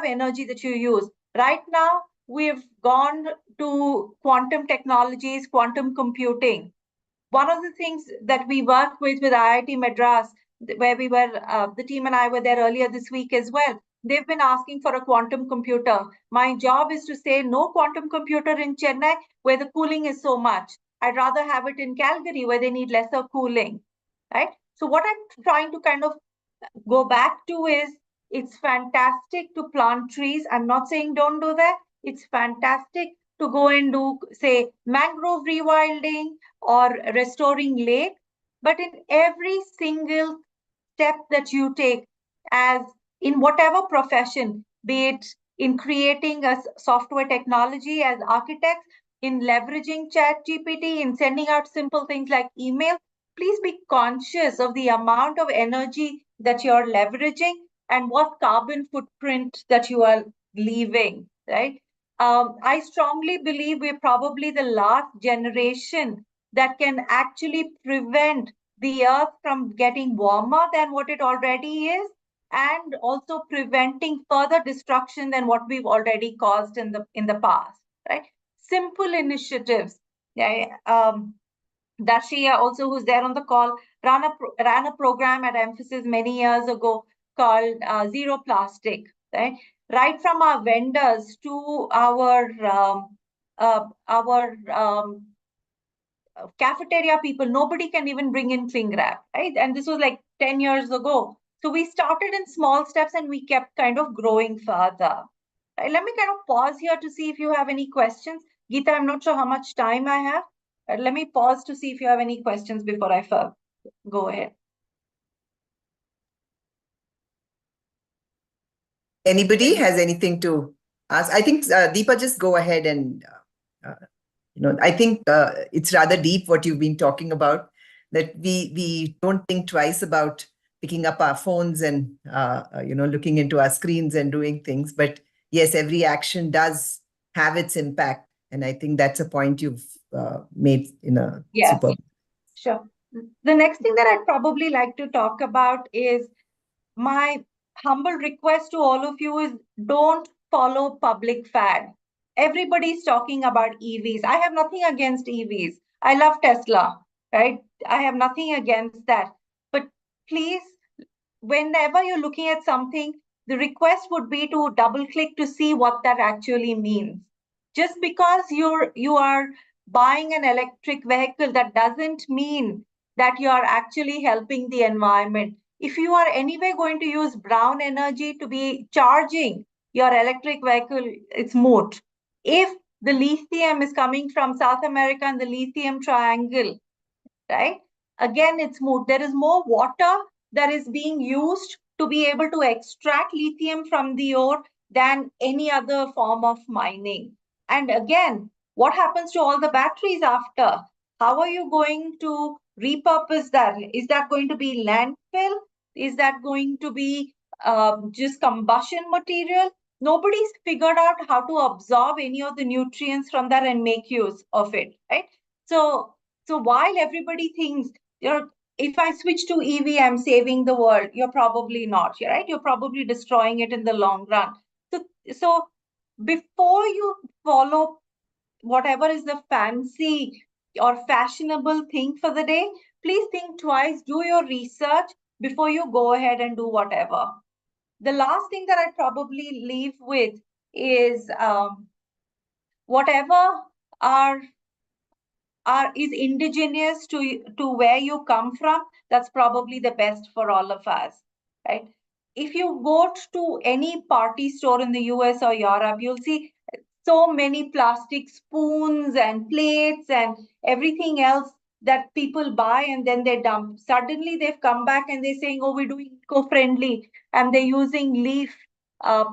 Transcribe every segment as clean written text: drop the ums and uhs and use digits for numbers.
energy that you use. Right now, we've gone to quantum technologies, quantum computing. One of the things that we work with IIT Madras, where we were, the team and I were there earlier this week as well. They've been asking for a quantum computer. My job is to say no quantum computer in Chennai where the cooling is so much. I'd rather have it in Calgary where they need lesser cooling, right? So what I'm trying to kind of go back to is it's fantastic to plant trees. I'm not saying don't do that. It's fantastic to go and do, say, mangrove rewilding or restoring lake. But in every single step that you take, as in whatever profession, be it in creating a software technology as architects, in leveraging chat GPT, in sending out simple things like email, please be conscious of the amount of energy that you're leveraging and what carbon footprint that you are leaving, right? I strongly believe we're probably the last generation that can actually prevent the earth from getting warmer than what it already is, and also preventing further destruction than what we've already caused in the past, right? Simple initiatives. Yeah, Darshia, also who's there on the call, ran a program at Emphasis many years ago called Zero Plastic, right? Right from our vendors to our cafeteria people, nobody can even bring in cling wrap, right? And this was like 10 years ago. So we started in small steps and we kept kind of growing further. Right? Let me kind of pause here to see if you have any questions. Geeta, I'm not sure how much time I have. Let me pause to see if you have any questions before I go ahead. Anybody has anything to ask? I think, Deepa, just go ahead and, I think it's rather deep what you've been talking about, that we don't think twice about picking up our phones and, looking into our screens and doing things. But yes, every action does have its impact. And I think that's a point you've made in a superb. Sure. The next thing that I'd probably like to talk about is my humble request to all of you is don't follow public fad. Everybody's talking about EVs. I have nothing against EVs. I love Tesla, right? I have nothing against that. But please, whenever you're looking at something, the request would be to double click to see what that actually means. Just because you are buying an electric vehicle, that doesn't mean that you are actually helping the environment. If you are anyway going to use brown energy to be charging your electric vehicle, it's moot. If the lithium is coming from South America and the lithium triangle, right? Again, it's moot. There is more water that is being used to be able to extract lithium from the ore than any other form of mining. And again, what happens to all the batteries after? How are you going to repurpose that? Is that going to be landfill? Is that going to be just combustion material? Nobody's figured out how to absorb any of the nutrients from that and make use of it, right? So while everybody thinks, if I switch to EV, I'm saving the world, you're probably not, right? You're probably destroying it in the long run. So before you follow whatever is the fancy or fashionable thing for the day, please think twice, do your research before you go ahead and do whatever. The last thing that I'd probably leave with is whatever is indigenous to where you come from, that's probably the best for all of us, right? If you go to any party store in the US or Europe, you'll see so many plastic spoons and plates and everything else that people buy and then they dump. Suddenly they've come back and they're saying, oh, we're doing eco-friendly, and they're using leaf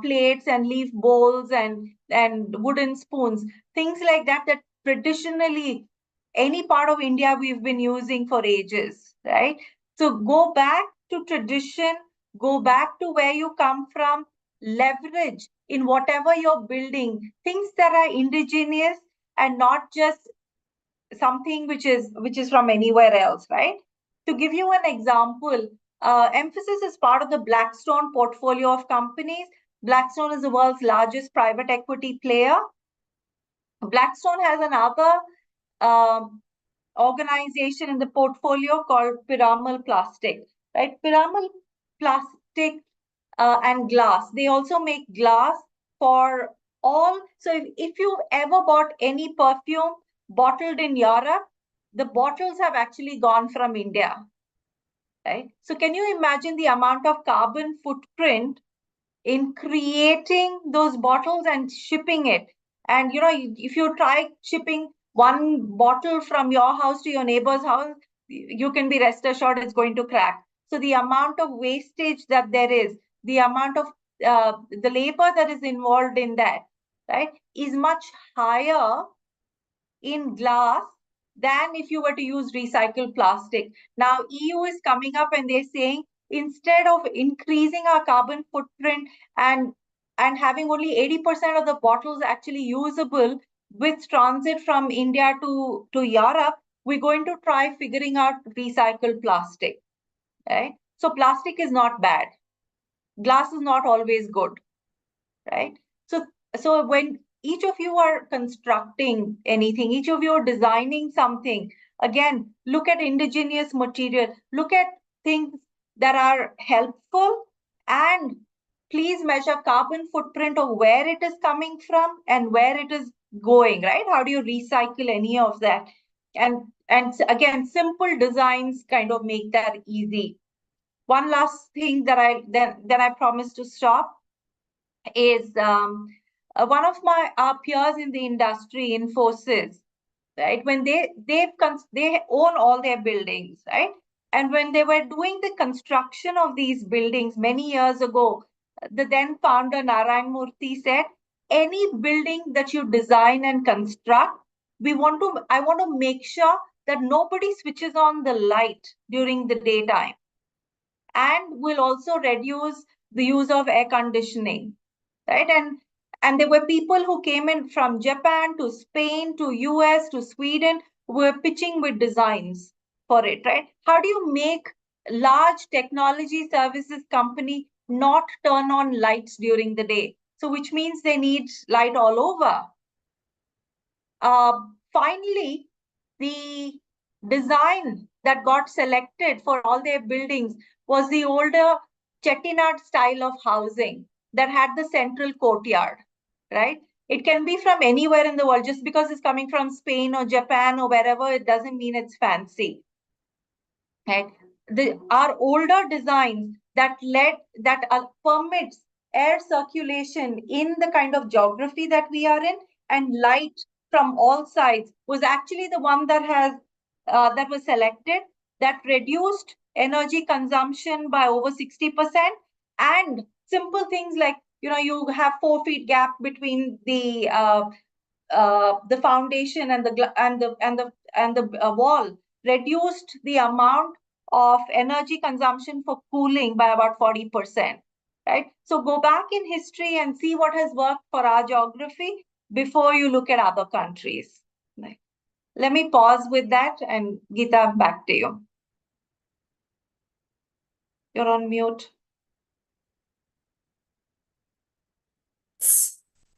plates and leaf bowls and wooden spoons, things like that traditionally any part of India we've been using for ages, right? So go back to tradition, go back to where you come from, leverage in whatever you're building, things that are indigenous and not just something which is from anywhere else, right? To give you an example, Emphasis is part of the Blackstone portfolio of companies. Blackstone is the world's largest private equity player. Blackstone has another organization in the portfolio called Piramal Plastic, right? Piramal Plastic and glass. They also make glass for all. So if you've ever bought any perfume bottled in Europe, the bottles have actually gone from India, right? So can you imagine the amount of carbon footprint in creating those bottles and shipping it? And if you try shipping one bottle from your house to your neighbor's house, you can be rest assured it's going to crack. So the amount of wastage that there is, the amount of the labor that is involved in that, right, is much higher in glass than if you were to use recycled plastic. Now, EU is coming up and they're saying instead of increasing our carbon footprint and having only 80% of the bottles actually usable with transit from India to Europe, we're going to try figuring out recycled plastic, right? So plastic is not bad. Glass is not always good, right? So when each of you are constructing anything, each of you are designing something, again, look at indigenous material, look at things that are helpful, and please measure carbon footprint of where it is coming from and where it is going, right? How do you recycle any of that? And again, simple designs kind of make that easy. One last thing that I promised to stop is one of my peers in the industry, Infosys, right? When they own all their buildings, right? And when they were doing the construction of these buildings many years ago, the then founder Narayan Murthy said, any building that you design and construct, I want to make sure that nobody switches on the light during the daytime, and will also reduce the use of air conditioning, right? And there were people who came in from Japan to Spain to US to Sweden who were pitching with designs for it, right? How do you make large technology services company not turn on lights during the day? So which means they need light all over. Finally, the design that got selected for all their buildings was the older Chettinad style of housing that had the central courtyard, right? It can be from anywhere in the world. Just because it's coming from Spain or Japan or wherever, it doesn't mean it's fancy, right? Our older designs that permits air circulation in the kind of geography that we are in and light from all sides was actually the one that was selected, that reduced energy consumption by over 60%. And simple things like, you have 4 feet gap between the foundation and the wall, reduced the amount of energy consumption for cooling by about 40%, right? So go back in history and see what has worked for our geography before you look at other countries. Let me pause with that, and Geeta, back to you. You're on mute.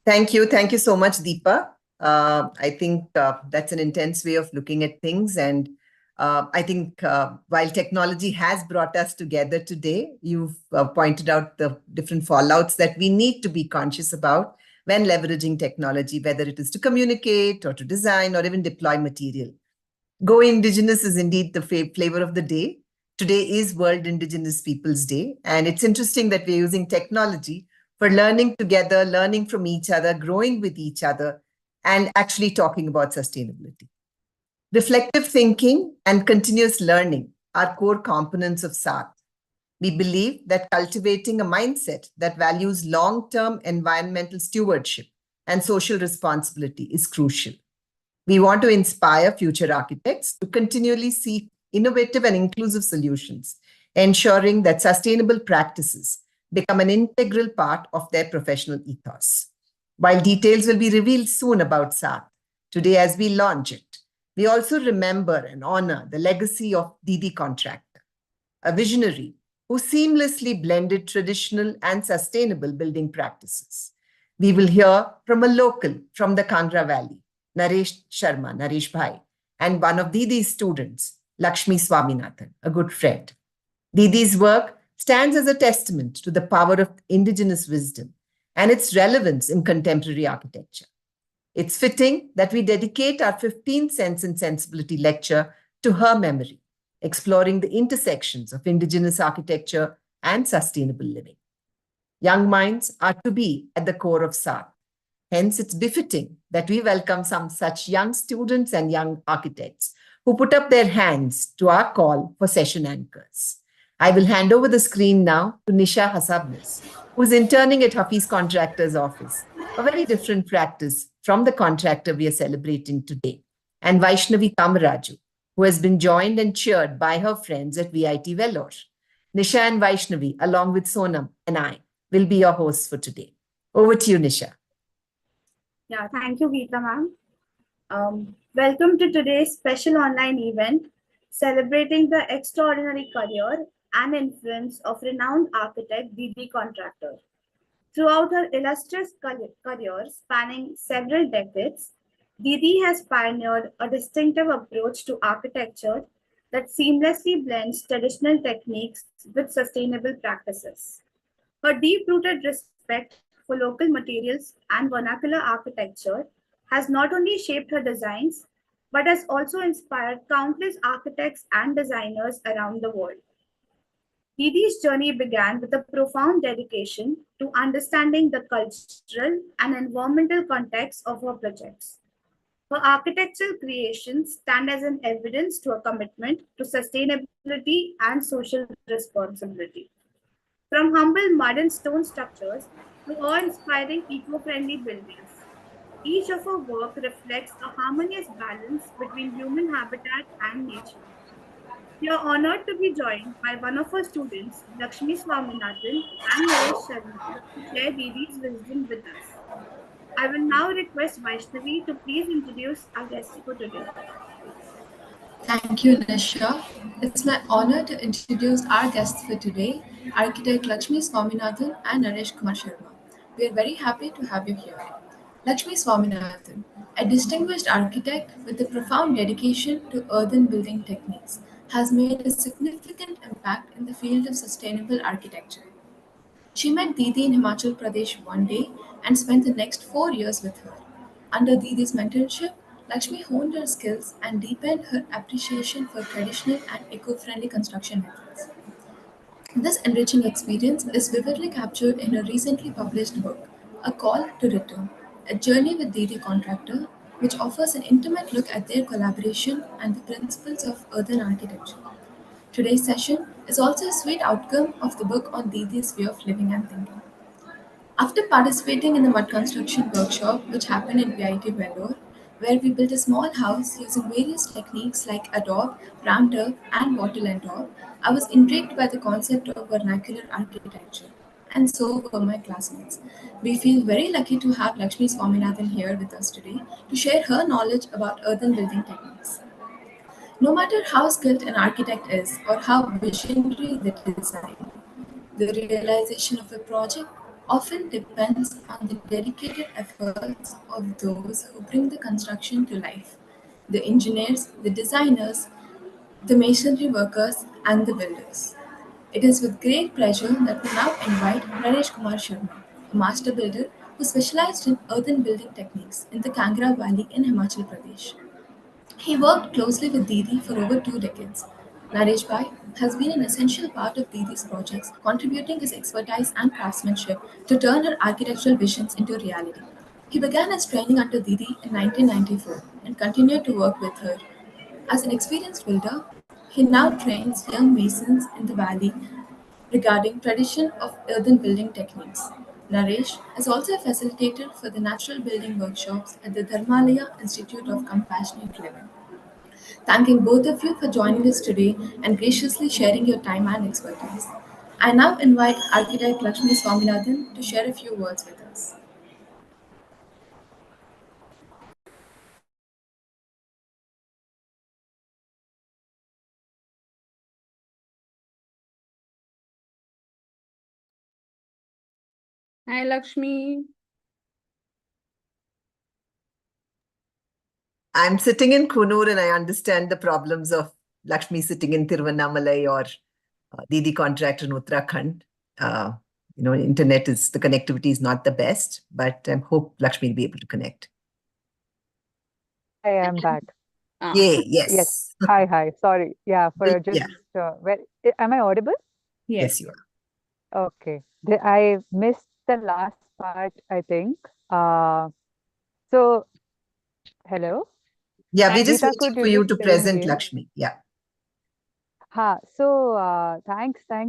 Thank you. Thank you so much, Deepa. I think that's an intense way of looking at things. And I think while technology has brought us together today, you've pointed out the different fallouts that we need to be conscious about when leveraging technology, whether it is to communicate or to design or even deploy material. Go Indigenous is indeed the flavor of the day. Today is World Indigenous Peoples Day. And it's interesting that we're using technology for learning together, learning from each other, growing with each other, and actually talking about sustainability. Reflective thinking and continuous learning are core components of SAAT. We believe that cultivating a mindset that values long-term environmental stewardship and social responsibility is crucial. We want to inspire future architects to continually seek innovative and inclusive solutions, ensuring that sustainable practices become an integral part of their professional ethos. While details will be revealed soon about SAAT, today as we launch it, we also remember and honor the legacy of Didi Contractor, a visionary who seamlessly blended traditional and sustainable building practices. We will hear from a local from the Kangra Valley, Naresh Bhai, and one of Didi's students, Lakshmi Swaminathan, a good friend. Didi's work stands as a testament to the power of indigenous wisdom and its relevance in contemporary architecture. It's fitting that we dedicate our 15th Sense and Sensibility lecture to her memory, exploring the intersections of indigenous architecture and sustainable living. Young minds are to be at the core of SAAT. Hence, it's befitting that we welcome some such young students and young architects who put up their hands to our call for session anchors. I will hand over the screen now to Nisha Hasabnis, who is interning at Hafiz Contractor's office, a very different practice from the contractor we are celebrating today, and Vaishnavi Kamaraju, who has been joined and cheered by her friends at VIT Vellore. Nisha and Vaishnavi, along with Sonam and I, will be your hosts for today. Over to you, Nisha. Yeah, thank you, Geeta ma'am. Welcome to today's special online event celebrating the extraordinary career and influence of renowned architect Didi Contractor. Throughout her illustrious career spanning several decades, Didi has pioneered a distinctive approach to architecture that seamlessly blends traditional techniques with sustainable practices. Her deep-rooted respect for local materials and vernacular architecture has not only shaped her designs, but has also inspired countless architects and designers around the world. Didi's journey began with a profound dedication to understanding the cultural and environmental context of her projects. Her architectural creations stand as an evidence to a commitment to sustainability and social responsibility. From humble mud and stone structures to awe-inspiring eco-friendly buildings, each of her work reflects a harmonious balance between human habitat and nature. We are honored to be joined by one of her students, Lakshmi Swaminathan and Naresh Sharma, to share Didi's wisdom with us. I will now request Vaishnavi to please introduce our guest for today. Thank you, Nisha. It's my honor to introduce our guests for today, architect Lakshmi Swaminathan and Naresh Kumar Sharma. We are very happy to have you here. Lakshmi Swaminathan, a distinguished architect with a profound dedication to earthen building techniques, has made a significant impact in the field of sustainable architecture. She met Didi in Himachal Pradesh one day and spent the next 4 years with her. Under Didi's mentorship, Lakshmi honed her skills and deepened her appreciation for traditional and eco-friendly construction methods. This enriching experience is vividly captured in her recently published book, A Call to Return, a journey with Didi Contractor, which offers an intimate look at their collaboration and the principles of earthen architecture. Today's session is also a sweet outcome of the book on Didi's way of living and thinking. After participating in the mud construction workshop, which happened in VIT Vellore, where we built a small house using various techniques like adobe, rammed earth, and wattle and daub, I was intrigued by the concept of vernacular architecture. And so were my classmates. We feel very lucky to have Lakshmi Swaminathan here with us today to share her knowledge about earthen building techniques. No matter how skilled an architect is or how visionary the design, the realization of a project often depends on the dedicated efforts of those who bring the construction to life: the engineers, the designers, the masonry workers, and the builders. It is with great pleasure that we now invite Naresh Kumar Sharma, a master builder who specialized in earthen building techniques in the Kangra Valley in Himachal Pradesh. He worked closely with Didi for over 2 decades. Naresh Bhai has been an essential part of Didi's projects, contributing his expertise and craftsmanship to turn her architectural visions into reality. He began his training under Didi in 1994 and continued to work with her. As an experienced builder, he now trains young masons in the valley regarding tradition of earthen building techniques. Naresh is also a facilitator for the natural building workshops at the Dharmalaya Institute of Compassionate Living. Thanking both of you for joining us today and graciously sharing your time and expertise. I now invite architect Lakshmi Swaminathan to share a few words with us. Hi, Lakshmi. I'm sitting in Kunur and I understand the problems of Lakshmi sitting in Tiruvannamalai or Didi Contractor in Uttarakhand. The connectivity is not the best, but I hope Lakshmi will be able to connect. I am back. Yay, Yes. yes. Hi. Sorry. Yeah, for just am I audible? Yes, you are. Okay. I missed the last part, I think. So hello. Yeah, we're just Geeta, waiting could for you you just to fill present me in? Lakshmi. Yeah. Thanks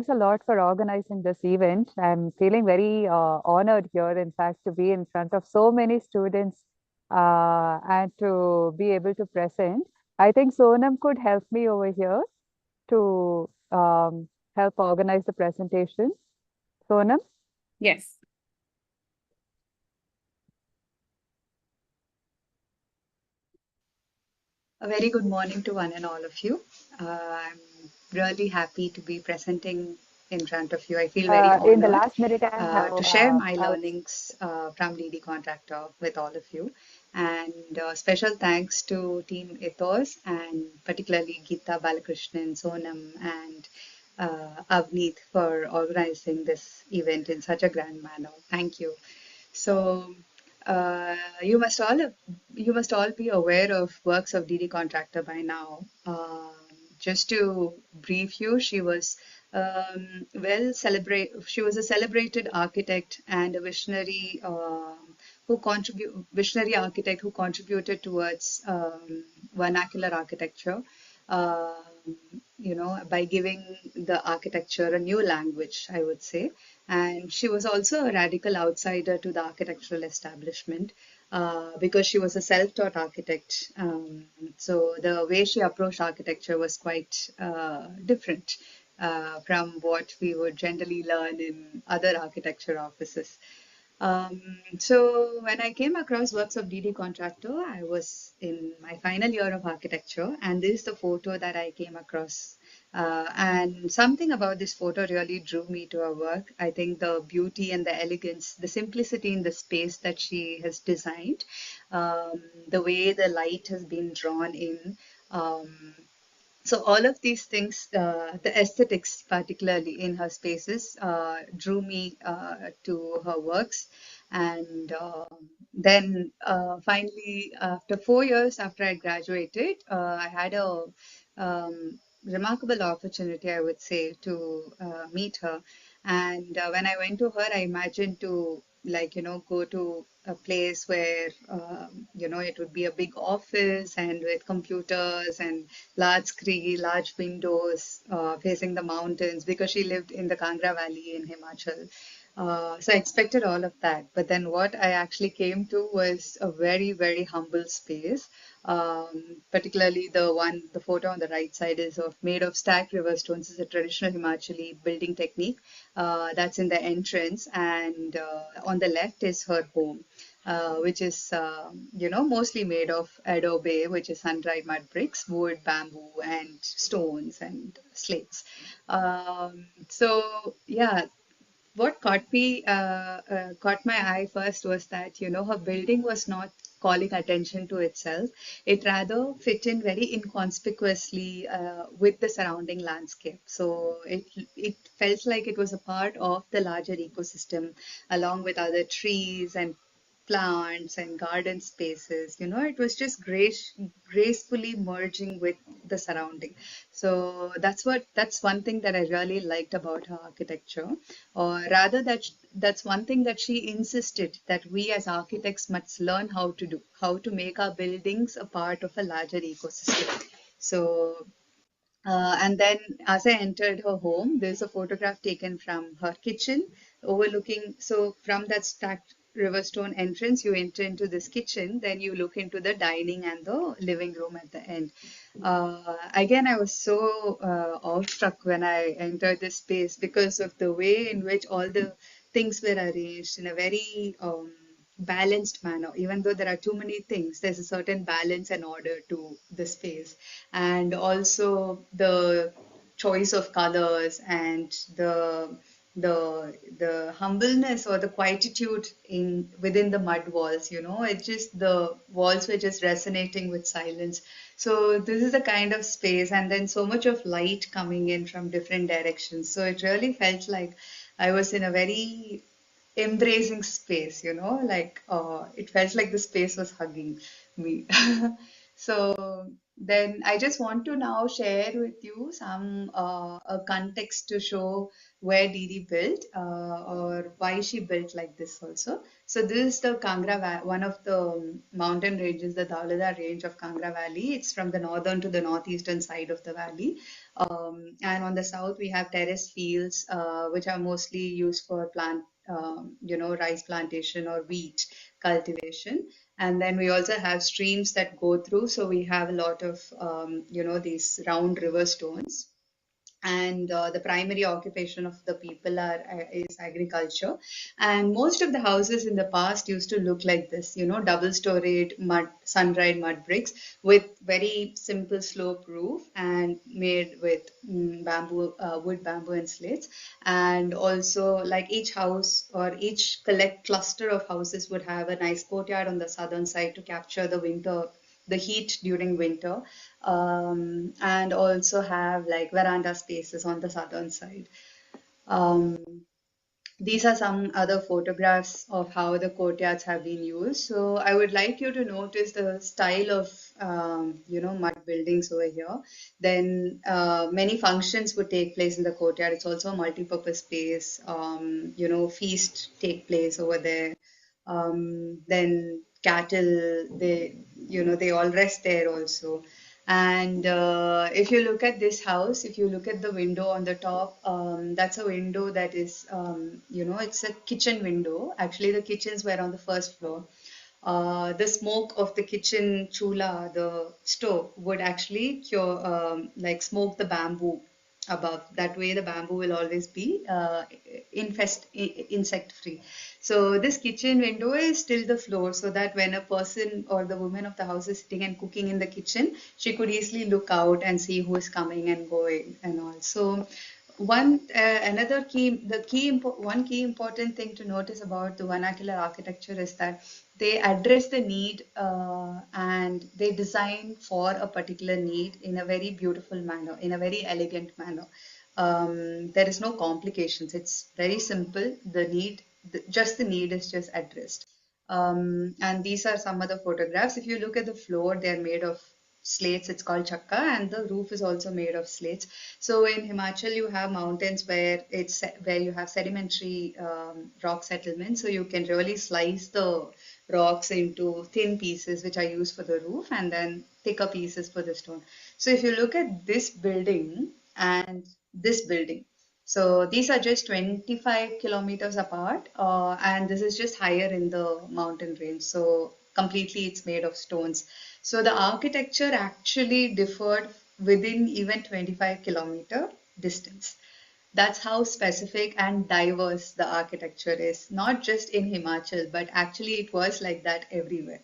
a lot for organizing this event. I'm feeling very honored here, in fact, to be in front of so many students and to be able to present. I think Sonam could help me over here to help organize the presentation. Sonam? Yes. A very good morning to one and all of you. I'm really happy to be presenting in front of you. I feel very In the honored last minute, I have to share my I was learnings from Didi Contractor with all of you. And special thanks to Team Ethos and particularly Geeta Balakrishnan, Sonam, and Avneet for organizing this event in such a grand manner. Thank you. So uh, you must all you must all be aware of works of Didi Contractor by now. Just to brief you, she was She was a celebrated architect and a visionary architect who contributed towards vernacular architecture. By giving the architecture a new language, I would say. And she was also a radical outsider to the architectural establishment because she was a self-taught architect. So the way she approached architecture was quite different from what we would generally learn in other architecture offices. So when I came across works of Didi Contractor, I was in my final year of architecture, and this is the photo that I came across. And something about this photo really drew me to her work. I think the beauty and the elegance, the simplicity in the space that she has designed, the way the light has been drawn in. So all of these things, the aesthetics particularly in her spaces, drew me to her works. And then finally, after 4 years after I graduated, I had a remarkable opportunity, I would say, to meet her. And when I went to her, I imagined to go to a place where it would be a big office and with computers and large screen, large windows facing the mountains, because she lived in the Kangra Valley in Himachal. So I expected all of that. But then what I actually came to was a very, very humble space. Particularly the photo on the right side is made of stacked river stones. It's a traditional Himachali building technique that's in the entrance. And on the left is her home. Which is, mostly made of adobe, which is sun-dried mud bricks, wood, bamboo, and stones and slates. Yeah, what caught my eye first was that her building was not calling attention to itself. It rather fit in very inconspicuously with the surrounding landscape. So it felt like it was a part of the larger ecosystem, along with other trees and plants and garden spaces. It was just gracefully merging with the surrounding. So that's one thing that I really liked about her architecture. Or rather, that's one thing that she insisted that we as architects must learn how to do, how to make our buildings a part of a larger ecosystem. So and then as I entered her home, there's a photograph taken from her kitchen overlooking. So from that stacked Riverstone entrance, you enter into this kitchen, then you look into the dining and the living room at the end. Again, I was so awestruck when I entered this space because of the way in which all the things were arranged in a very balanced manner. Even though there are too many things, there's a certain balance and order to the space. And also the choice of colors and the the humbleness or the quietude in within the mud walls, you know, it just the walls were just resonating with silence. So this is the kind of space, and then so much of light coming in from different directions. So it really felt like I was in a very embracing space, you know, like it felt like the space was hugging me. So then I just want to now share with you some a context to show where Didi built or why she built like this also. So this is the one of the mountain ranges, the Dauladar range of Kangra Valley. It's from the northern to the northeastern side of the valley. And on the south, we have terrace fields, which are mostly used for you know, rice plantation or wheat cultivation. And then we also have streams that go through. So we have a lot of, you know, these round river stones. And the primary occupation of the people is agriculture. And most of the houses in the past used to look like this, you know, double-storied mud, sun-dried mud bricks with very simple slope roof and made with bamboo, wood, bamboo, and slates. And also, like each house or each collect cluster of houses would have a nice courtyard on the southern side to capture the winter, the heat during winter, and also have like veranda spaces on the southern side. Um, these are some other photographs of how the courtyards have been used. So I would like you to notice the style of you know, mud buildings over here. Then many functions would take place in the courtyard. It's also a multi-purpose space. You know, feast take place over there. Then cattle, they, you know, they all rest there also. And if you look at this house, if you look at the window on the top, that's a window that is, you know, it's a kitchen window. Actually, the kitchens were on the first floor. The smoke of the kitchen chula, the stove, would actually cure, like smoke the bamboo above. That way, the bamboo will always be insect free. So this kitchen window is still the floor, so that when a person or the woman of the house is sitting and cooking in the kitchen, she could easily look out and see who is coming and going and all. So another key, one key important thing to notice about the vernacular architecture is that they address the need and they design for a particular need in a very beautiful manner, in a very elegant manner. There is no complications. It's very simple. The need, just the need is just addressed. And these are some of the photographs. If you look at the floor, they're made of slates. It's called chakka, and the roof is also made of slates. So in Himachal, you have mountains where you have sedimentary rock settlements. So you can really slice the rocks into thin pieces, which are used for the roof, and then thicker pieces for the stone. So if you look at this building and this building, so these are just 25 kilometers apart, and this is just higher in the mountain range. So completely it's made of stones. So the architecture actually differed within even 25-kilometer distance. That's how specific and diverse the architecture is, not just in Himachal, but actually it was like that everywhere.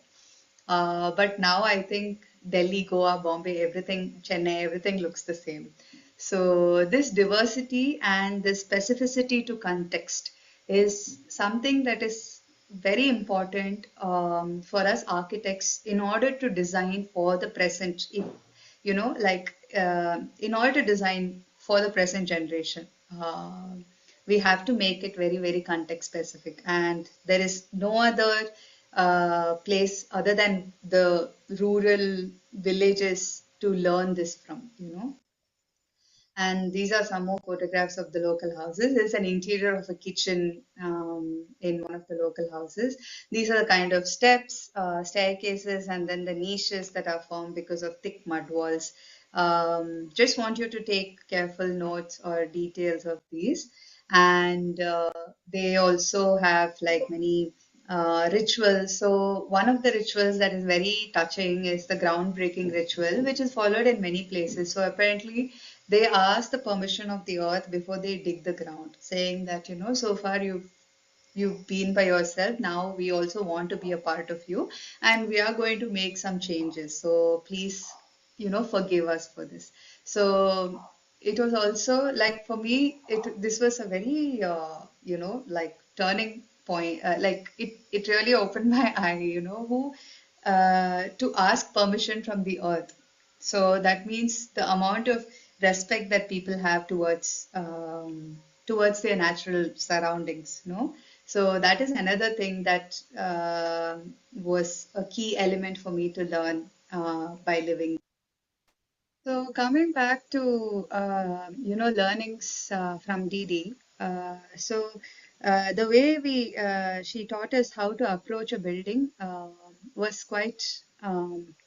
But now I think Delhi, Goa, Bombay, everything, Chennai, everything looks the same. So this diversity and this specificity to context is something that is very important for us architects in order to design for the present. If, you know, like in order to design for the present generation, we have to make it very, very context specific. And there is no other place other than the rural villages to learn this from, you know. And these are some more photographs of the local houses. There's an interior of a kitchen in one of the local houses. These are the kind of steps, staircases, and then the niches that are formed because of thick mud walls. Just want you to take careful notes or details of these. And they also have like many rituals. So one of the rituals that is very touching is the groundbreaking ritual, which is followed in many places. So apparently they ask the permission of the earth before they dig the ground, saying that, you know, so far you've been by yourself. Now we also want to be a part of you, and we are going to make some changes. So please, you know, forgive us for this. So it was also like for me, this was a very like turning point. Like it really opened my eye. Who to ask permission from the earth. So that means the amount of respect that people have towards their natural surroundings. So that is another thing that was a key element for me to learn by living. So coming back to learnings from Didi, the way she taught us how to approach a building was quite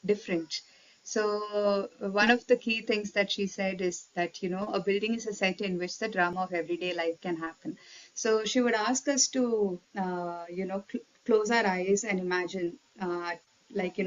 different. So one of the key things that she said is that a building is a set in which the drama of everyday life can happen. So she would ask us to close our eyes and imagine. Like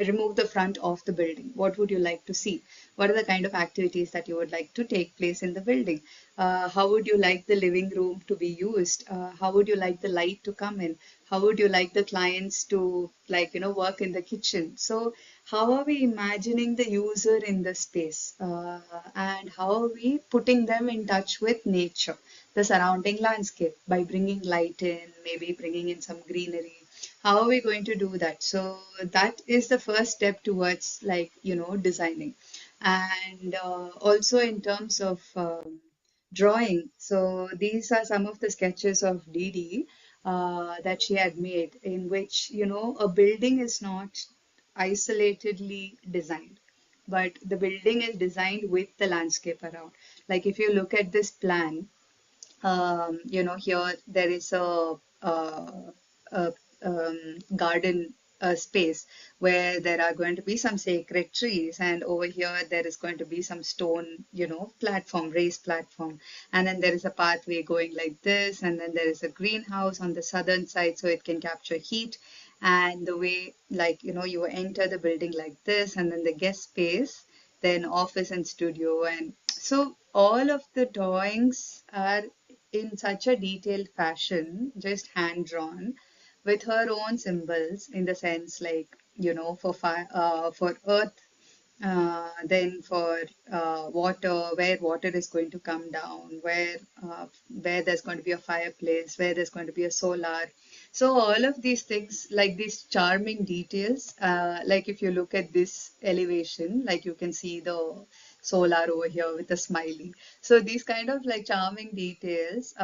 remove the front of the building. What would you like to see? What are the kind of activities that you would like to take place in the building? How would you like the living room to be used? How would you like the light to come in? How would you like the clients to work in the kitchen? So how are we imagining the user in the space? And how are we putting them in touch with nature, the surrounding landscape, by bringing light in, maybe bringing in some greenery? How are we going to do that? So that is the first step towards designing. And also in terms of drawing, so these are some of the sketches of Didi that she had made, in which a building is not isolatedly designed, but the building is designed with the landscape around. Like if you look at this plan, here there is a garden space where there are going to be some sacred trees, and over here there is going to be some stone, platform, raised platform, and then there is a pathway going like this, and then there is a greenhouse on the southern side so it can capture heat. And the way, you enter the building like this, and then the guest space, then office and studio. And so all of the drawings are in such a detailed fashion, just hand drawn, with her own symbols, in the sense like, for fire, for earth, then for water, where water is going to come down, where there's going to be a fireplace, where there's going to be a solar. So all of these things, like these charming details, like if you look at this elevation, like you can see the solar over here with a smiley. So these kind of like charming details,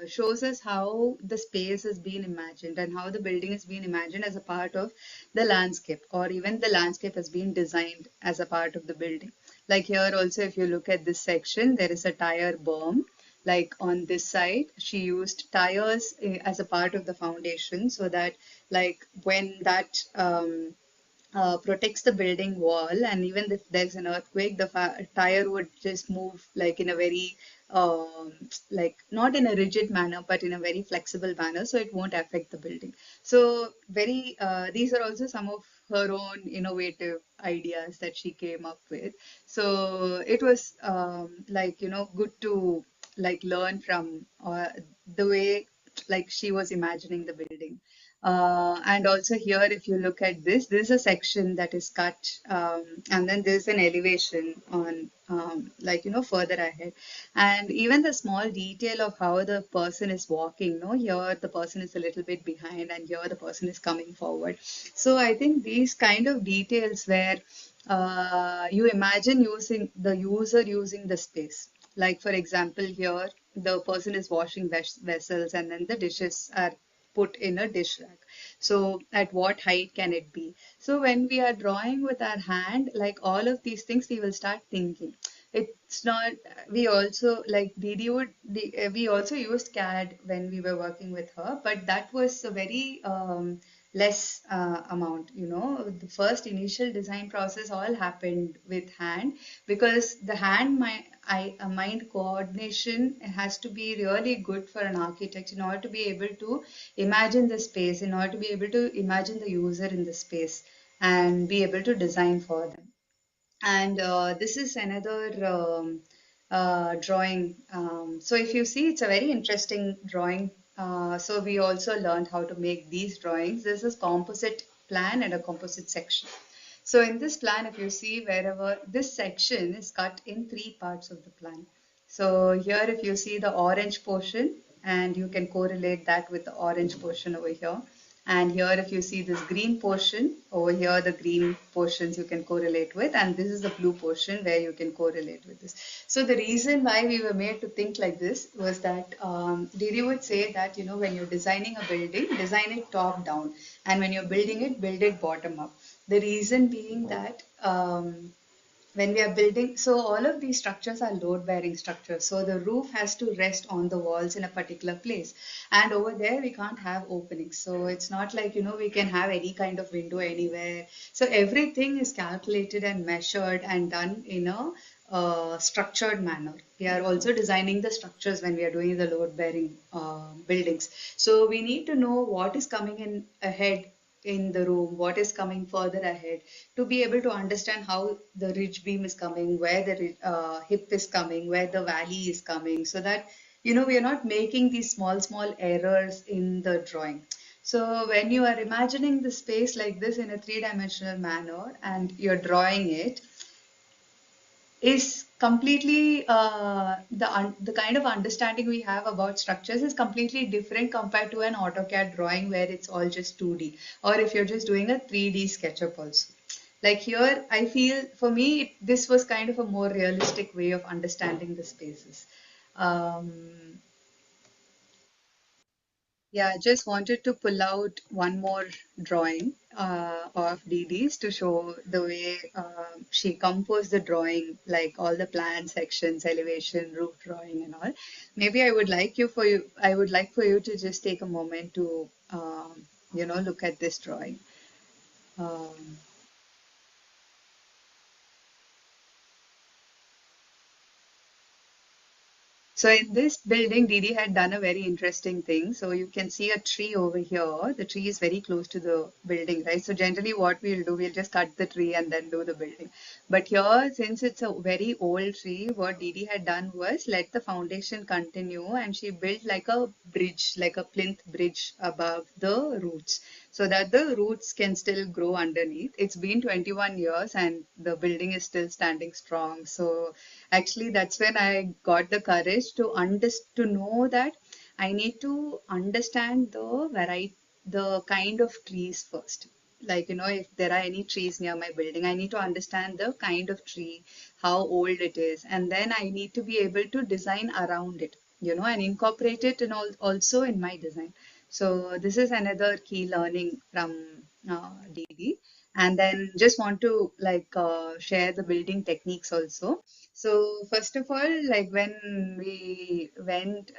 shows us how the space has been imagined and how the building has been imagined as a part of the landscape, or even the landscape has been designed as a part of the building. Like here also, if you look at this section, there is a tire berm. Like on this side, she used tires as a part of the foundation, so that like when that protects the building wall, and even if there's an earthquake, the tire would just move like in a very like not in a rigid manner, but in a very flexible manner, so it won't affect the building. So very these are also some of her own innovative ideas that she came up with. So it was good to like learn from the way like she was imagining the building. And also here, if you look at this, this is a section that is cut, and then there's an elevation on, further ahead. And even the small detail of how the person is walking, here the person is a little bit behind, and here the person is coming forward. So I think these kind of details where you imagine using the user using the space. Like for example, here the person is washing vessels, and then the dishes are put in a dish rack. So at what height can it be? So when we are drawing with our hand, like all of these things, we will start thinking. It's not, we also like Didi we also used CAD when we were working with her, but that was a very less amount. The first initial design process all happened with hand, because the mind coordination has to be really good for an architect in order to be able to imagine the space, in order to be able to imagine the user in the space and be able to design for them. And this is another drawing. So if you see, it's a very interesting drawing. So we also learned how to make these drawings. This is composite plan and a composite section. So in this plan, if you see wherever this section is cut in three parts of the plan. So here, if you see the orange portion, and you can correlate that with the orange portion over here. And here, if you see this green portion, over here, the green portions you can correlate with, and this is the blue portion where you can correlate with this. So the reason why we were made to think like this was that Didi would say that, you know, when you're designing a building, design it top down. And when you're building it, build it bottom up. The reason being that when we are building, so all of these structures are load bearing structures. So the roof has to rest on the walls in a particular place. And over there, we can't have openings. So it's not like, you know, we can have any kind of window anywhere. So everything is calculated and measured and done in a structured manner. We are also designing the structures when we are doing the load bearing buildings. So we need to know what is coming in ahead in the room, what is coming further ahead, to be able to understand how the ridge beam is coming, where the hip is coming, where the valley is coming, so that, you know, we are not making these small errors in the drawing. So when you are imagining the space like this in a three-dimensional manner and you're drawing it, is completely the kind of understanding we have about structures is completely different compared to an AutoCAD drawing where it's all just 2D, or if you're just doing a 3D SketchUp also. Like here, I feel for me this was kind of a more realistic way of understanding the spaces. Um, Yeah, I just wanted to pull out one more drawing of Didi's to show the way she composed the drawing, like all the plan sections, elevation, roof drawing, and all. Maybe I would like for you to just take a moment to, you know, look at this drawing. Um, So in this building, Didi had done a very interesting thing. So you can see a tree over here. The tree is very close to the building, right? So generally what we'll do, we'll just cut the tree and then do the building. But here, since it's a very old tree, what Didi had done was let the foundation continue, and she built like a bridge, like a plinth bridge above the roots, so that the roots can still grow underneath. It's been 21 years and the building is still standing strong. So actually, that's when I got the courage to know that I need to understand the variety, the kind of trees first. Like, you know, if there are any trees near my building, I need to understand the kind of tree, how old it is, and then I need to be able to design around it, you know, and incorporate it and also in my design. So this is another key learning from Didi. And then just want to share the building techniques also. So first of all, like when we went,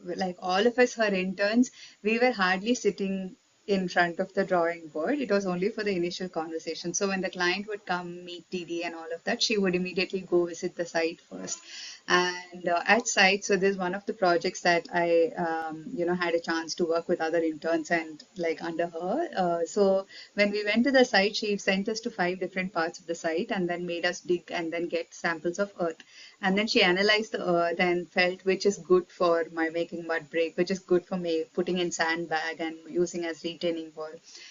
like all of us, her interns, we were hardly sitting in front of the drawing board. It was only for the initial conversation. So when the client would come meet Didi and all of that, she would immediately go visit the site first. And at site, so there's one of the projects that I, you know, had a chance to work with other interns and like under her. So when we went to the site, she sent us to 5 different parts of the site and then made us dig and then get samples of earth. And then she analyzed the earth and felt which is good for my making mud brick, which is good for me putting in sandbag and using as retaining wall.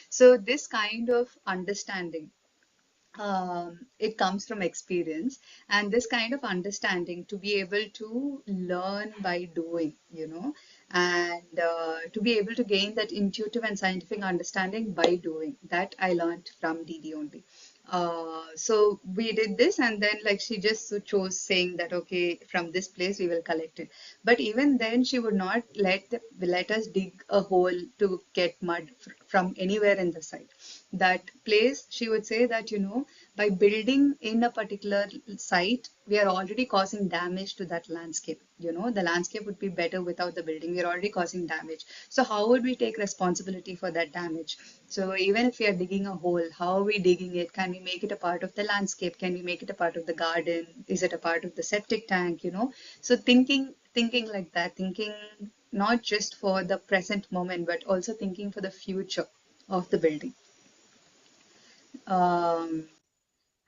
So this kind of understanding, it comes from experience, and this kind of understanding to be able to learn by doing, you know, and to be able to gain that intuitive and scientific understanding by doing, that I learned from Didi only. So we did this, and then like she just chose saying that okay, from this place we will collect it. But even then, she would not let us dig a hole to get mud from anywhere in the site. That place, she would say that, you know, by building in a particular site, we are already causing damage to that landscape. You know, the landscape would be better without the building. We are already causing damage. So how would we take responsibility for that damage? So even if we are digging a hole, how are we digging it? Can we make it a part of the landscape? Can we make it a part of the garden? Is it a part of the septic tank? You know, so thinking like that, thinking not just for the present moment, but also thinking for the future of the building. Um,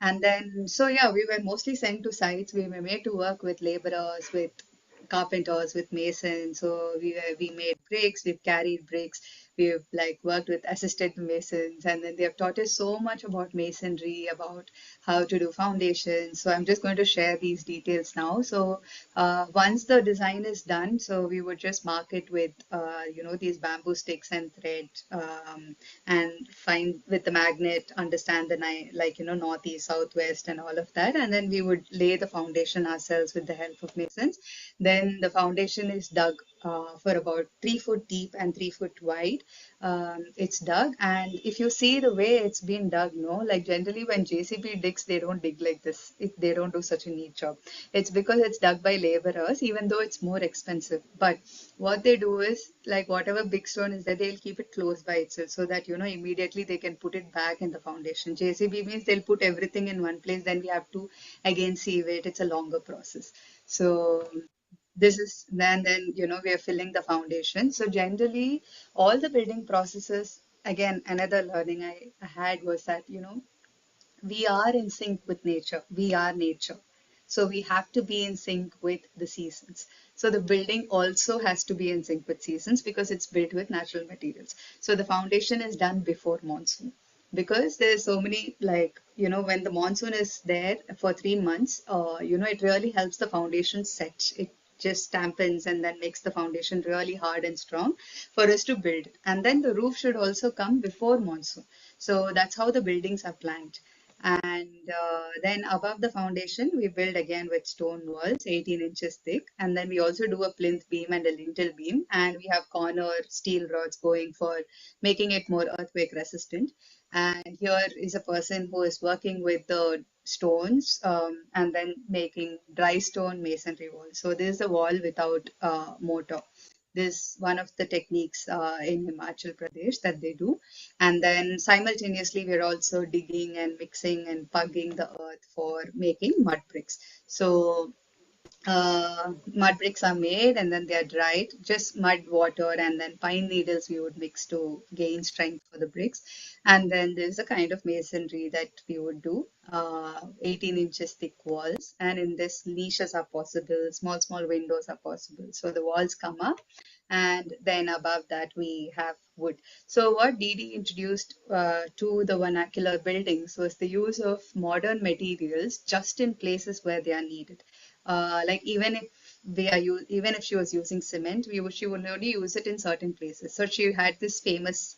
and then, so yeah, we were mostly sent to sites. We were made to work with laborers, with carpenters, with masons. So we made bricks, we've carried bricks. we've like worked with assistant masons, and then they have taught us so much about masonry, about how to do foundations. So I'm just going to share these details now. So once the design is done, so we would just mark it with these bamboo sticks and thread, and find with the magnet, understand the northeast, southwest, and all of that, and then we would lay the foundation ourselves with the help of masons. Then the foundation is dug for about 3 foot deep and 3 foot wide. It's dug, and if you see the way it's been dug, no, like generally when JCB digs, they don't dig like this. They don't do such a neat job. It's because it's dug by laborers, even though it's more expensive. But what they do is, like, whatever big stone is there, they'll keep it close by itself, so that immediately they can put it back in the foundation. JCB means they'll put everything in one place, then we have to again sieve it. It's a longer process. So this is then we are filling the foundation. So generally all the building processes, again, another learning I had was that we are in sync with nature. We are nature. So we have to be in sync with the seasons. So the building also has to be in sync with seasons because it's built with natural materials. So the foundation is done before monsoon, because there's so many, like, when the monsoon is there for 3 months, it really helps the foundation set. It just dampens and then makes the foundation really hard and strong for us to build. And then the roof should also come before monsoon. So that's how the buildings are planned. And then above the foundation, we build again with stone walls, 18 inches thick. And then we also do a plinth beam and a lintel beam. And we have corner steel rods going for making it more earthquake resistant. And here is a person who is working with the stones, and then making dry stone masonry walls. So this is a wall without mortar. This is one of the techniques in Himachal Pradesh that they do. And then simultaneously, we're also digging and mixing and pugging the earth for making mud bricks. So mud bricks are made and then they are dried, just mud, water, and then pine needles we would mix to gain strength for the bricks. And then there's a kind of masonry that we would do, 18 inches thick walls. And in this, niches are possible, small windows are possible. So the walls come up, and then above that we have wood. So what Didi introduced to the vernacular buildings was the use of modern materials just in places where they are needed. Like even if she was using cement, she would only use it in certain places. So she had this famous,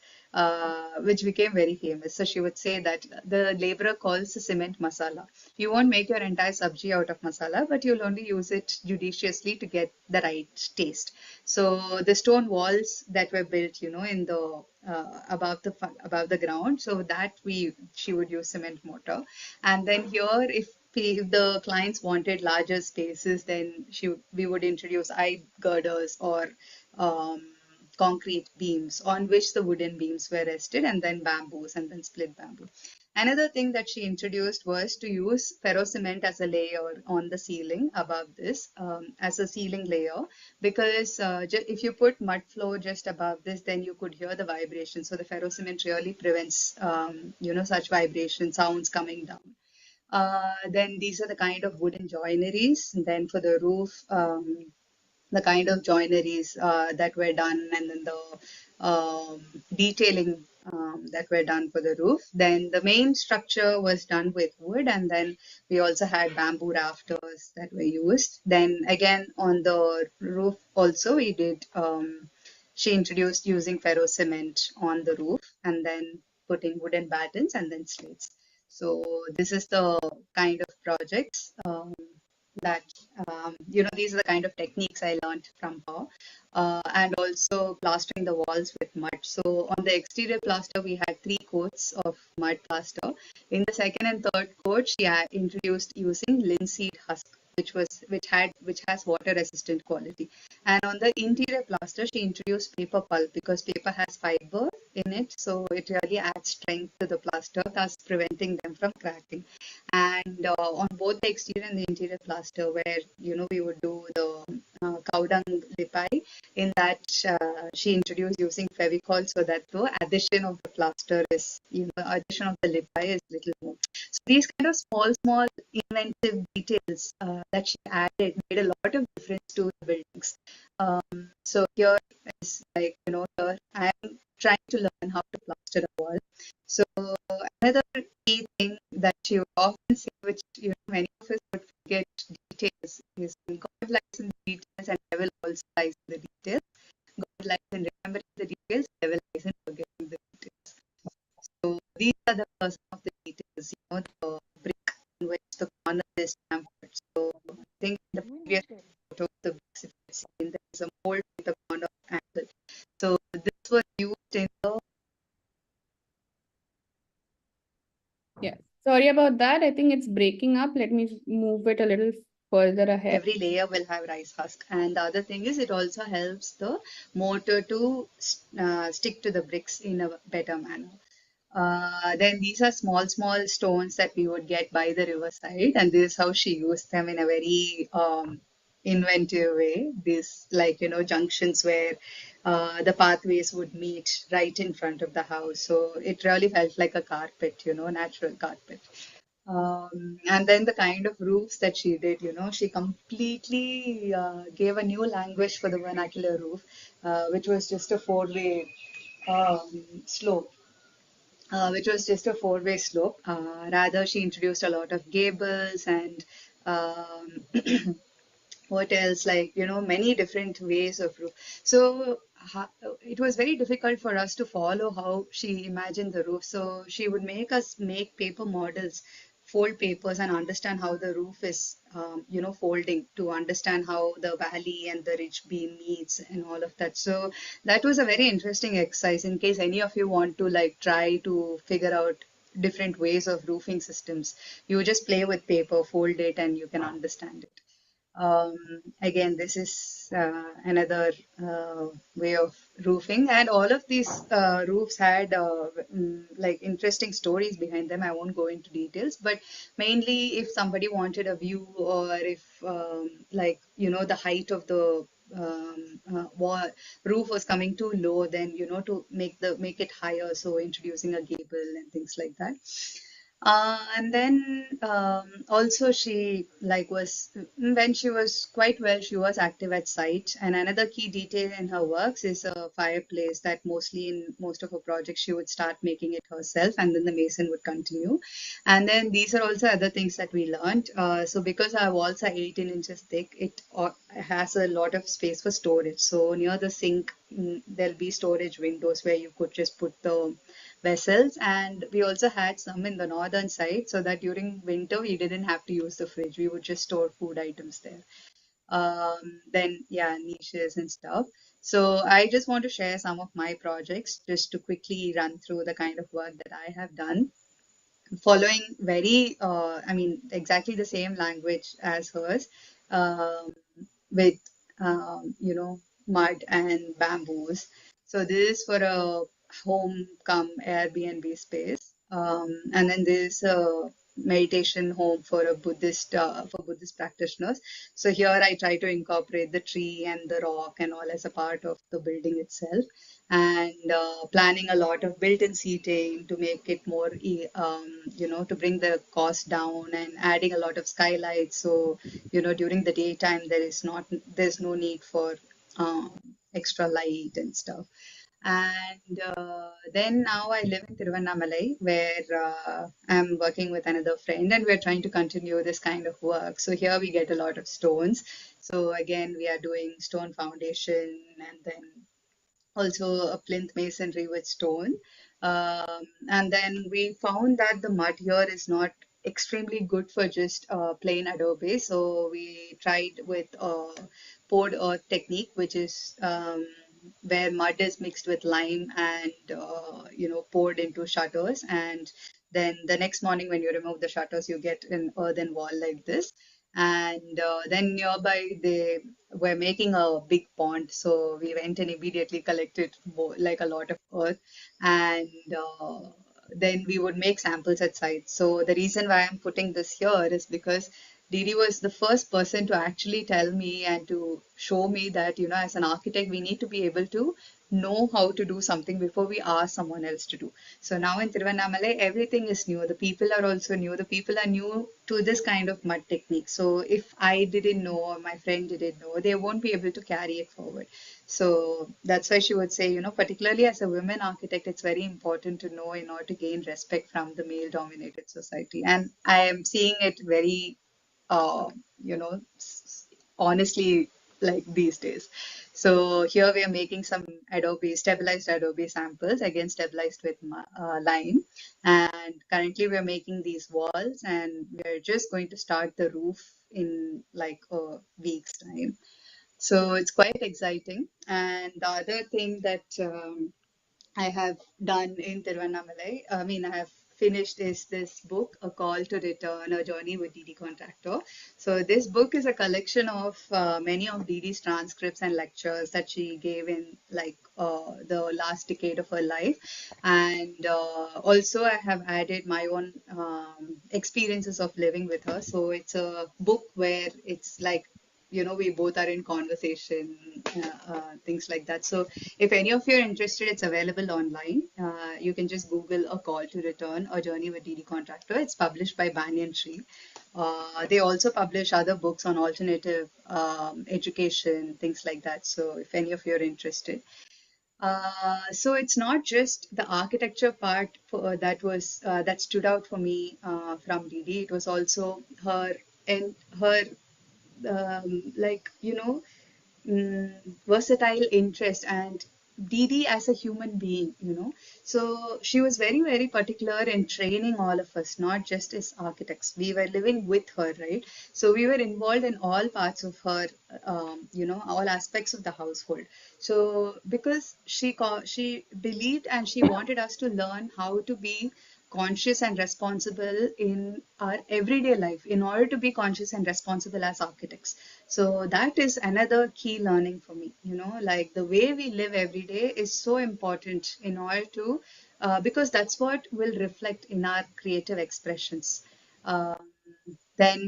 which became very famous. So she would say that the laborer calls the cement masala. You won't make your entire sabji out of masala, but you'll only use it judiciously to get the right taste. So the stone walls that were built, in the above the ground, so that she would use cement mortar. And then here, if the clients wanted larger spaces, then we would introduce eye girders or concrete beams on which the wooden beams were rested, and then bamboos, and then split bamboo. Another thing that she introduced was to use ferro cement as a layer on the ceiling above this, as a ceiling layer, because if you put mud floor just above this, then you could hear the vibration. So the ferro cement really prevents, such vibration sounds coming down. Then these are the kind of wooden joineries. And then for the roof, the kind of joineries that were done, and then the detailing that were done for the roof. Then the main structure was done with wood, and then we also had bamboo rafters that were used. Then again on the roof also we did, she introduced using ferro cement on the roof, and then putting wooden battens and then slates. So this is the kind of projects that, these are the kind of techniques I learned from her. And also plastering the walls with mud. So on the exterior plaster, we had 3 coats of mud plaster. In the second and third coat, she had introduced using linseed husk, which has water resistant quality. And on the interior plaster, she introduced paper pulp because paper has fiber in it, so it really adds strength to the plaster, thus preventing them from cracking. And on both the exterior and the interior plaster, where we would do the cow dung lipai. In that, she introduced using Fevicol so that the addition of the plaster is, addition of the lipai is little more. So these kind of small inventive details that she added made a lot of difference to the buildings. So here is like, here I am trying to learn how to plaster a wall. So another key thing that she would often say, which many of us would forget details, is God lies in the details and devil also lies in the details. God lies in remembering the details, devil lies in forgetting the details. So these are some of the details, the brick in which the corner is chamfered. So I think in the previous photo, the bricks, if you've seen, there is a mold with a corner angle. So this was used in the Yes. Sorry about that. I think it's breaking up. Let me move it a little further ahead. every layer will have rice husk, and the other thing is it also helps the mortar to stick to the bricks in a better manner. Then these are small stones that we would get by the riverside, and this is how she used them in a very inventive way. These, like, junctions where the pathways would meet right in front of the house, so it really felt like a carpet, natural carpet. And then the kind of roofs that she did, she completely gave a new language for the vernacular roof, which was just a four-way slope. Which was just a four-way slope. Rather, she introduced a lot of gables and um, what else, like, many different ways of roof. So it was very difficult for us to follow how she imagined the roof. So she would make us make paper models, fold papers, and understand how the roof is folding, to understand how the valley and the ridge beam meets and all of that. So that was a very interesting exercise, in case any of you want to like try to figure out different ways of roofing systems. You just play with paper, fold it, and you can understand it. Again, this is another way of roofing, and all of these roofs had like interesting stories behind them. I won't go into details, but mainly if somebody wanted a view, or if like, the height of the wall roof was coming too low, then to make it higher, so introducing a gable and things like that. And then also she like was when she was quite well, she was active at site. And another key detail in her works is a fireplace that mostly in most of her projects she would start making it herself, and then the mason would continue. And then these are also other things that we learned. So because our walls are 18 inches thick, it has a lot of space for storage. So near the sink, there'll be storage windows where you could just put the vessels. And we also had some in the northern side, so that during winter we didn't have to use the fridge. We would just store food items there. Then, yeah, niches and stuff. So I just want to share some of my projects, just to quickly run through the kind of work that I have done, following very, I mean, exactly the same language as hers, um, with, mud and bamboos. So this is for a home come Airbnb space. And then there's a meditation home for a Buddhist practitioners. So here I try to incorporate the tree and the rock and all as a part of the building itself, and planning a lot of built-in seating to make it more, to bring the cost down, and adding a lot of skylights. So, during the daytime there's no need for um, extra light and stuff. And then now I live in Tiruvannamalai, where I'm working with another friend, and we're trying to continue this kind of work. So here we get a lot of stones. So again, we are doing stone foundation, and then also a plinth masonry with stone. And then we found that the mud here is not extremely good for just plain adobe. So we tried with poured earth technique, which is where mud is mixed with lime and poured into shutters. And then the next morning when you remove the shutters, you get an earthen wall like this. And then nearby they were making a big pond, so we went and immediately collected like a lot of earth, and then we would make samples at site. So the reason why I'm putting this here is because Didi was the first person to actually tell me and to show me that, you know, as an architect, we need to be able to know how to do something before we ask someone else to do. So now in Tiruvannamalai, everything is new. The people are also new. The people are new to this kind of mud technique. So if I didn't know or my friend didn't know, they won't be able to carry it forward. So that's why she would say, you know, particularly as a women architect, it's very important to know in order to gain respect from the male dominated society. And I am seeing it very, you know, honestly, like these days. So here we are making some stabilized Adobe samples, again stabilized with line. And currently we're making these walls and we're just going to start the roof in like a week's time. So it's quite exciting. And the other thing that I have done in Tiruvannamalai, I mean, I have finished is this book, A Call to Return, A Journey with Didi Contractor. So this book is a collection of many of Didi's transcripts and lectures that she gave in like the last decade of her life. And also I have added my own experiences of living with her. So it's a book where it's like, you know, we both are in conversation, things like that. So if any of you are interested, it's available online. You can just Google A Call to Return, A Journey with Didi Contractor. It's published by Banyan Tree. They also publish other books on alternative education, things like that. So if any of you are interested. So it's not just the architecture part that stood out for me from Didi. It was also her and her like, you know, versatile interest and Didi as a human being, you know. So she was very, very particular in training all of us, not just as architects. We were living with her, right? So we were involved in all parts of her, you know, all aspects of the household. So because she believed and she wanted us to learn how to be conscious and responsible in our everyday life in order to be conscious and responsible as architects. So that is another key learning for me, you know, like the way we live every day is so important in order to, because that's what will reflect in our creative expressions. Um, then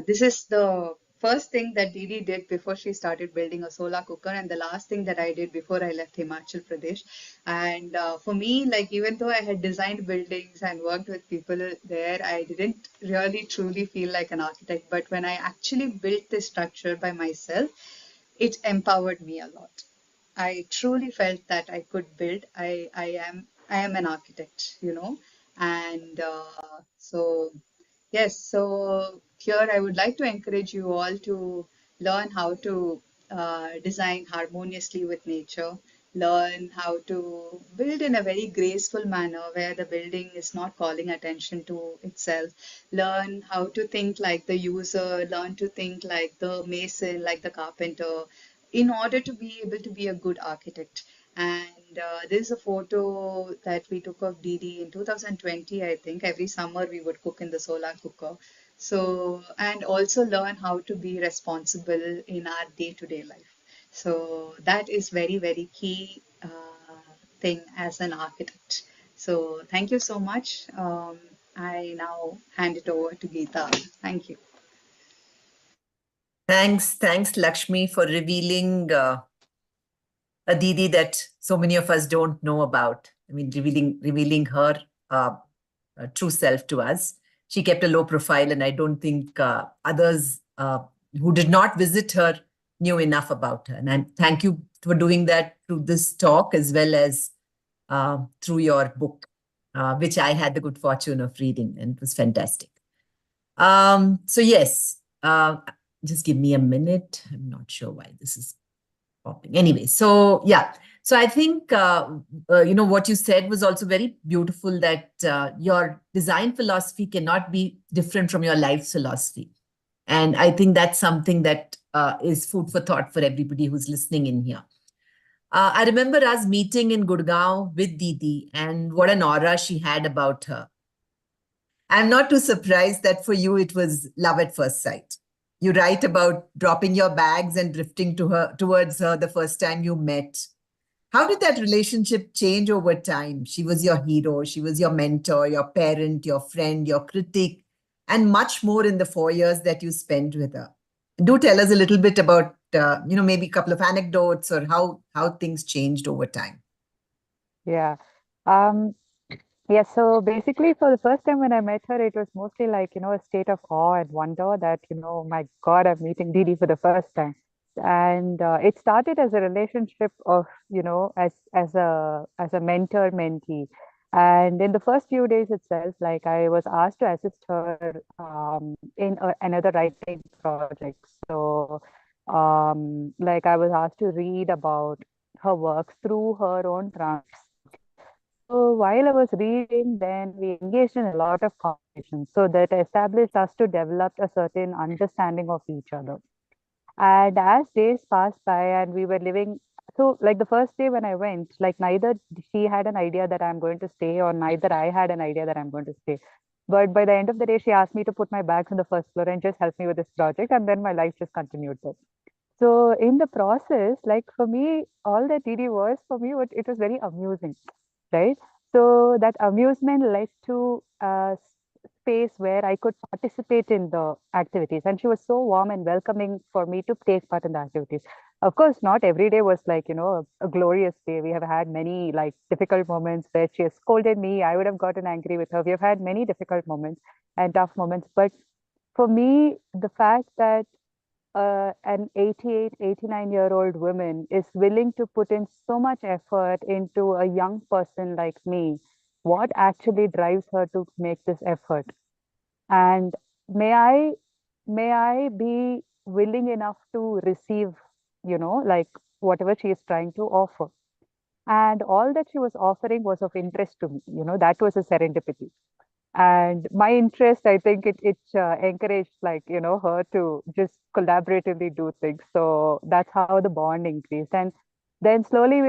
this is the first thing that Didi did before she started building a solar cooker, and the last thing that I did before I left Himachal Pradesh. And for me, like even though I had designed buildings and worked with people there, I didn't really truly feel like an architect. But when I actually built this structure by myself, it empowered me a lot. I truly felt that I could build. I am an architect, you know, and so yes. So here I would like to encourage you all to learn how to design harmoniously with nature. Learn how to build in a very graceful manner where the building is not calling attention to itself. Learn how to think like the user. Learn to think like the mason, like the carpenter, in order to be able to be a good architect. And this is a photo that we took of Didi in 2020, I think. Every summer we would cook in the solar cooker. So, and also learn how to be responsible in our day-to-day life. So that is very, very key thing as an architect. So thank you so much. I now hand it over to Geeta. Thank you. Thanks, Lakshmi, for revealing a Didi that so many of us don't know about. I mean, revealing her true self to us. She kept a low profile, and I don't think others who did not visit her knew enough about her. And thank you for doing that through this talk as well as through your book, which I had the good fortune of reading, and it was fantastic. So yes, just give me a minute. I'm not sure why this is popping. Anyway, so yeah. So I think, you know, what you said was also very beautiful, that your design philosophy cannot be different from your life philosophy. And I think that's something that is food for thought for everybody who's listening in here. I remember us meeting in Gurgaon with Didi, and what an aura she had about her. I'm not too surprised that for you it was love at first sight. You write about dropping your bags and drifting towards her the first time you met. How did that relationship change over time? She was your hero, she was your mentor, your parent, your friend, your critic, and much more in the 4 years that you spent with her. Do tell us a little bit about, maybe a couple of anecdotes or how things changed over time. Yeah. Um, yeah, so basically for the first time when I met her, it was mostly like, a state of awe and wonder that, my God, I'm meeting Didi for the first time. And it started as a relationship of, as a mentor-mentee. And in the first few days itself, like I was asked to assist her in another writing project. So like I was asked to read about her works through her own transcripts. So while I was reading, then we engaged in a lot of conversations. So that established us to develop a certain understanding of each other. And as days passed by and we were living, so like the first day when I went, like neither she had an idea that I'm going to stay, or neither I had an idea that I'm going to stay. But by the end of the day, she asked me to put my bags on the first floor and just help me with this project. And then my life just continued there. So in the process, like for me, all that Didi was for me, it was very amusing, right? So that amusement led to a space where I could participate in the activities, and she was so warm and welcoming for me to take part in the activities. Of course, not every day was like a glorious day. We have had many like difficult moments where she has scolded me. I would have gotten angry with her. We have had many difficult moments and tough moments, but for me, the fact that an 88, 89-year-old woman is willing to put in so much effort into a young person like me, what actually drives her to make this effort? And may I may I be willing enough to receive, like whatever she is trying to offer. And all that she was offering was of interest to me. That was a serendipity. And my interest, I think it encouraged like her to just collaboratively do things. So that's how the bond increased. And then slowly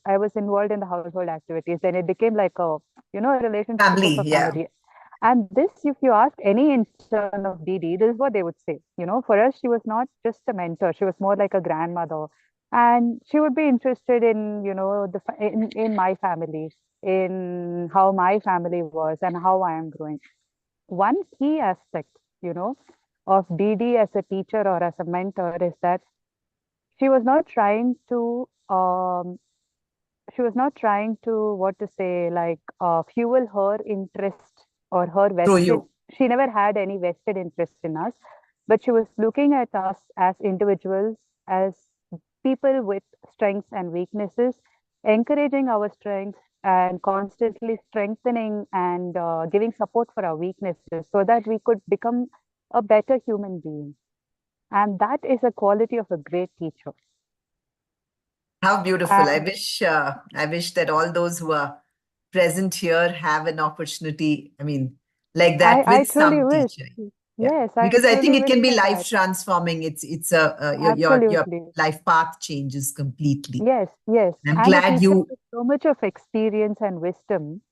I was involved in the household activities. Then it became like a relationship of Family, a yeah. family. And this, if you ask any intern of Didi, this is what they would say. For us, she was not just a mentor; she was more like a grandmother, and she would be interested in in my family, in how my family was and how I am growing. One key aspect, of Didi as a teacher or as a mentor is that she was not trying to what to say, like fuel her interest or her Through vested. you. She never had any vested interest in us, but she was looking at us as individuals, as people with strengths and weaknesses, encouraging our strengths and constantly strengthening and giving support for our weaknesses so that we could become a better human being. And that is a quality of a great teacher. How beautiful. And I wish that all those who are present here have an opportunity, I mean, like that I with truly some wish. teacher. Yeah. Yes, I Because I think truly it wish can be for life that. transforming. It's your Absolutely. life path changes completely. Yes, yes. I'm And a glad teacher you, with so much of experience and wisdom,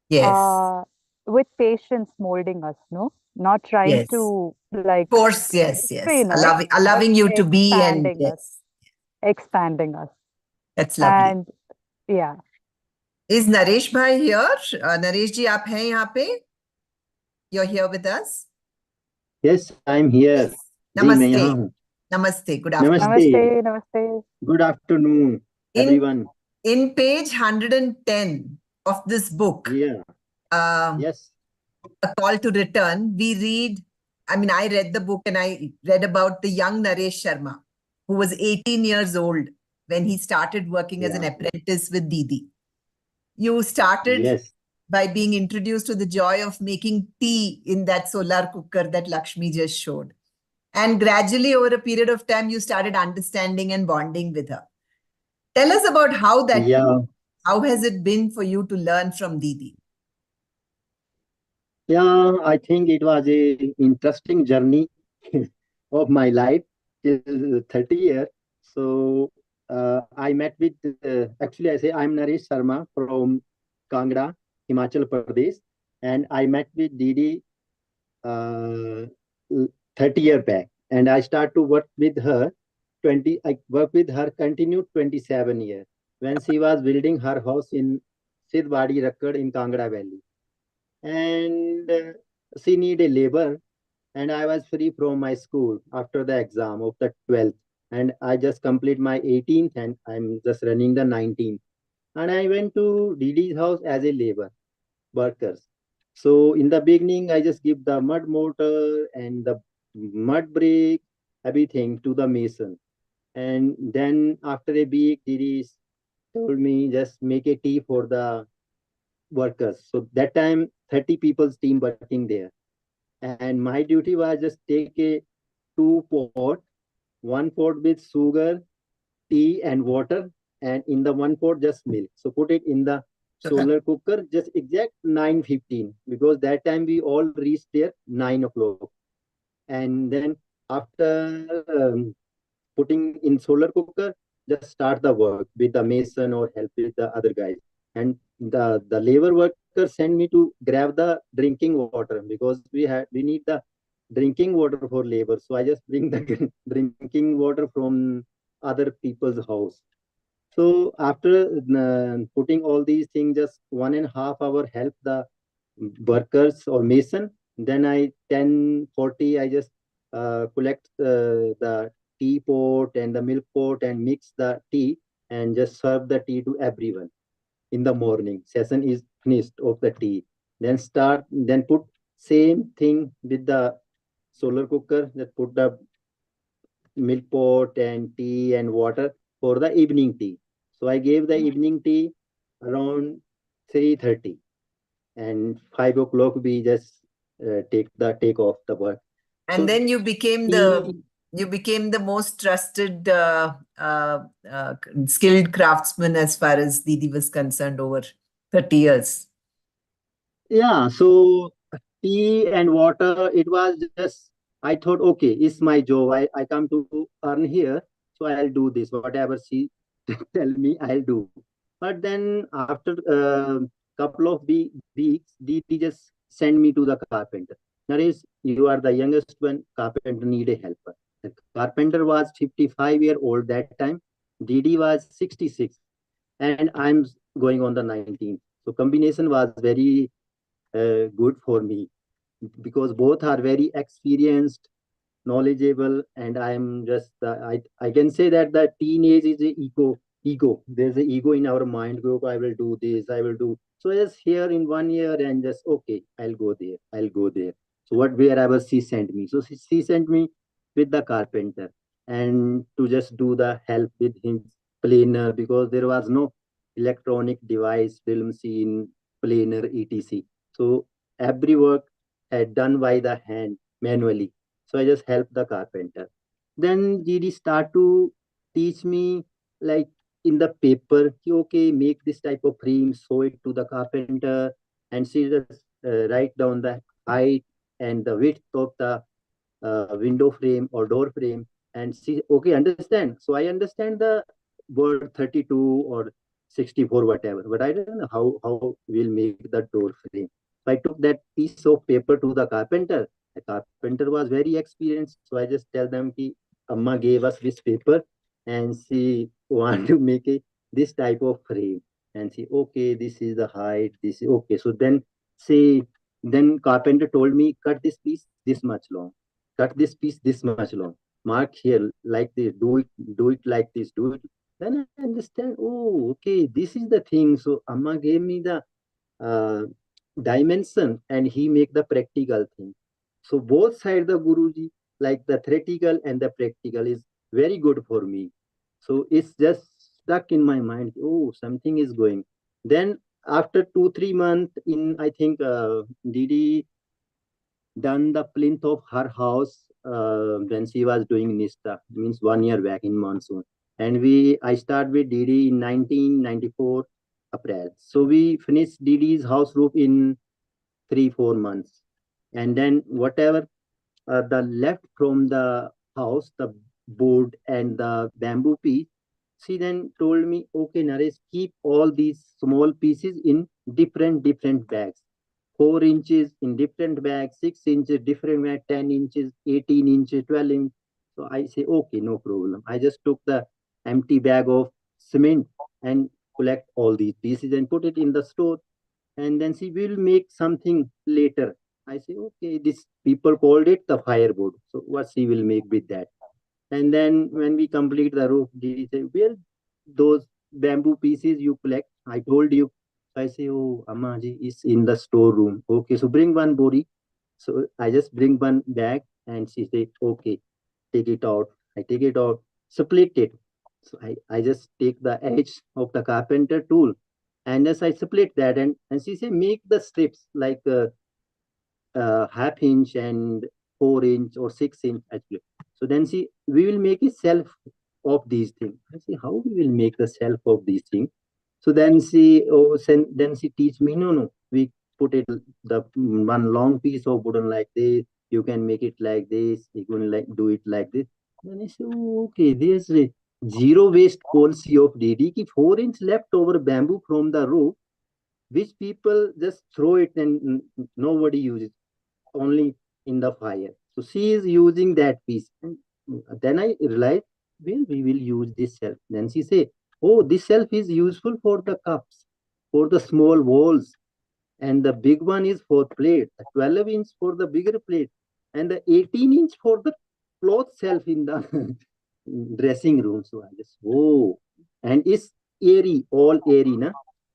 yes, uh, with patience molding us, no? Not trying yes. to like Of course, yes. train us, but Allowing you to be, and expanding us, yes, expanding us. that's lovely. And yeah, Is Naresh bhai here? Naresh ji, aap hain yahan pe? You're here with us? Yes, I'm here. Yes. जी मैं Namaste. यहाँ हूँ. Namaste. Good afternoon. Namaste. namaste. Good afternoon, In everyone. in page 110 of this book, Yeah. Yes. A Call to Return, we read, I mean, I read the book and I read about the young Naresh Sharma, who was 18 years old when he started working as an Yeah. apprentice with Didi. You started Yes. by being introduced to the joy of making tea in that solar cooker that Lakshmi just showed. And gradually, over a period of time, you started understanding and bonding with her. Tell us about how that Yeah. happened. How has it been for you to learn from Didi? Yeah. I think it was a interesting journey of my life till 30 years. So I met with, actually, I say I'm Naresh Sharma from Kangra, Himachal Pradesh. And I met with Didi uh, 30 years back. And I start to work with her I worked with her continued 27 years when she was building her house in Sidwadi Rakkad in Kangra Valley. And she need a labor and I was free from my school after the exam of the 12th. And I just complete my 18th and I'm just running the 19th. And I went to Didi's house as a labor workers. So in the beginning, I just give the mud mortar and the mud brick, everything to the mason. And then after a week, Didi told me just make a tea for the workers. So that time, 30 people's team working there. And my duty was just take a two pot, one pot with sugar, tea and water, and in the one pot just milk. So put it in the solar cooker, just exact 9:15, because that time we all reached there 9 o'clock. And then after putting in solar cooker, just start the work with the mason or help with the other guys. And the labor worker sent me to grab the drinking water because we need the drinking water for labor. So I just bring the drinking water from other people's house. So after putting all these things, just 1.5 hour help the workers or mason. Then I 10:40 I just collect the tea pot and the milk pot and mix the tea and just serve the tea to everyone in the morning. Session is finished of the tea. Then put same thing with the solar cooker. That put the milk pot and tea and water for the evening tea. So I gave the evening tea around 3:30, and 5 o'clock we just take off the work. And So then you became the most trusted, skilled craftsman as far as Didi was concerned over 30 years. yeah, so tea and water, it was just, I thought, okay, it's my job. I come to earn here, so I'll do this. Whatever she tell me, I'll do. But then after a couple of weeks, Didi just send me to the carpenter. Naresh, you are the youngest one. Carpenter need a helper. The carpenter was 55-year-old that time. Didi was 66, and I'm going on the 19th. So combination was very good for me because both are very experienced, knowledgeable, and I'm just I can say that the teenage is a ego. There's an ego in our mind. Go, I will do this. I will do. So just here in 1 year and just okay, I'll go there. I'll go there. So wherever she sent me. So she sent me with the carpenter and to just do the help with his planer because there was no electronic device, film scene, planer, etc. So every work had done by the hand manually. So I just helped the carpenter. Then Didi start to teach me like in the paper, okay, make this type of frame, show it to the carpenter, and she just write down the height and the width of the window frame or door frame, and see, okay, understand. So I understand the word 32 or 64, whatever, but I don't know how we'll make the door frame. So I took that piece of paper to the carpenter. The carpenter was very experienced, so I just tell them ki Amma gave us this paper and she want to make this type of frame, and she, okay, this is the height, this is okay. So then carpenter told me, cut this piece this much long, cut this piece this much long, mark here like this, do it like this, do it. Then I understand, oh, okay, this is the thing. So Amma gave me the uh, dimension and he make the practical thing. So both side the Guruji, like the theoretical and the practical, is very good for me. So it's just stuck in my mind. Oh, something is going. Then after 2 3 months, in I think Didi done the plinth of her house when she was doing Nista, means 1 year back in monsoon. And I start with Didi in 1994 April. So we finished Didi's house roof in 3 4 months. And then whatever the left from the house, the board and the bamboo piece, she then told me, okay, Naresh, keep all these small pieces in different bags. 4 inches in different bags, 6 inches different bag, 10 inches, 18 inches, 12 inches. So I say, okay, no problem. I just took the empty bag of cement and collect all these pieces and put it in the store. And then she will make something later I say, okay, this people called it the fireboard. So what she will make with that? And then when we complete the roof, Didi say, well, those bamboo pieces you collect, I told you. So I say, oh, Ammaji is in the storeroom. Okay, so bring one body. So I just bring one bag and she say, okay, take it out. I take it out, split it. So I just take the edge of the carpenter tool and as I split that and she say, make the strips like half inch and 4 inch or 6 inch actually. So then see, we will make a shelf of these things. I see how we will make the shelf of these things. So then then she teach me, no, we put it the one long piece of wooden like this. You can make it like this. You can like do it like this. Then I say, oh, okay, there's a zero waste policy of Didi. Ki 4 inch left over bamboo from the roof, which people just throw it and nobody uses only in the fire. So she is using that piece. And then I realized, well, we will use this shelf. Then she say, oh, this shelf is useful for the cups, for the small bowls, and the big one is for plate, the 12 inch for the bigger plate, and the 18 inch for the cloth shelf in the dressing room. So I just, oh, and it's airy, all airy, na?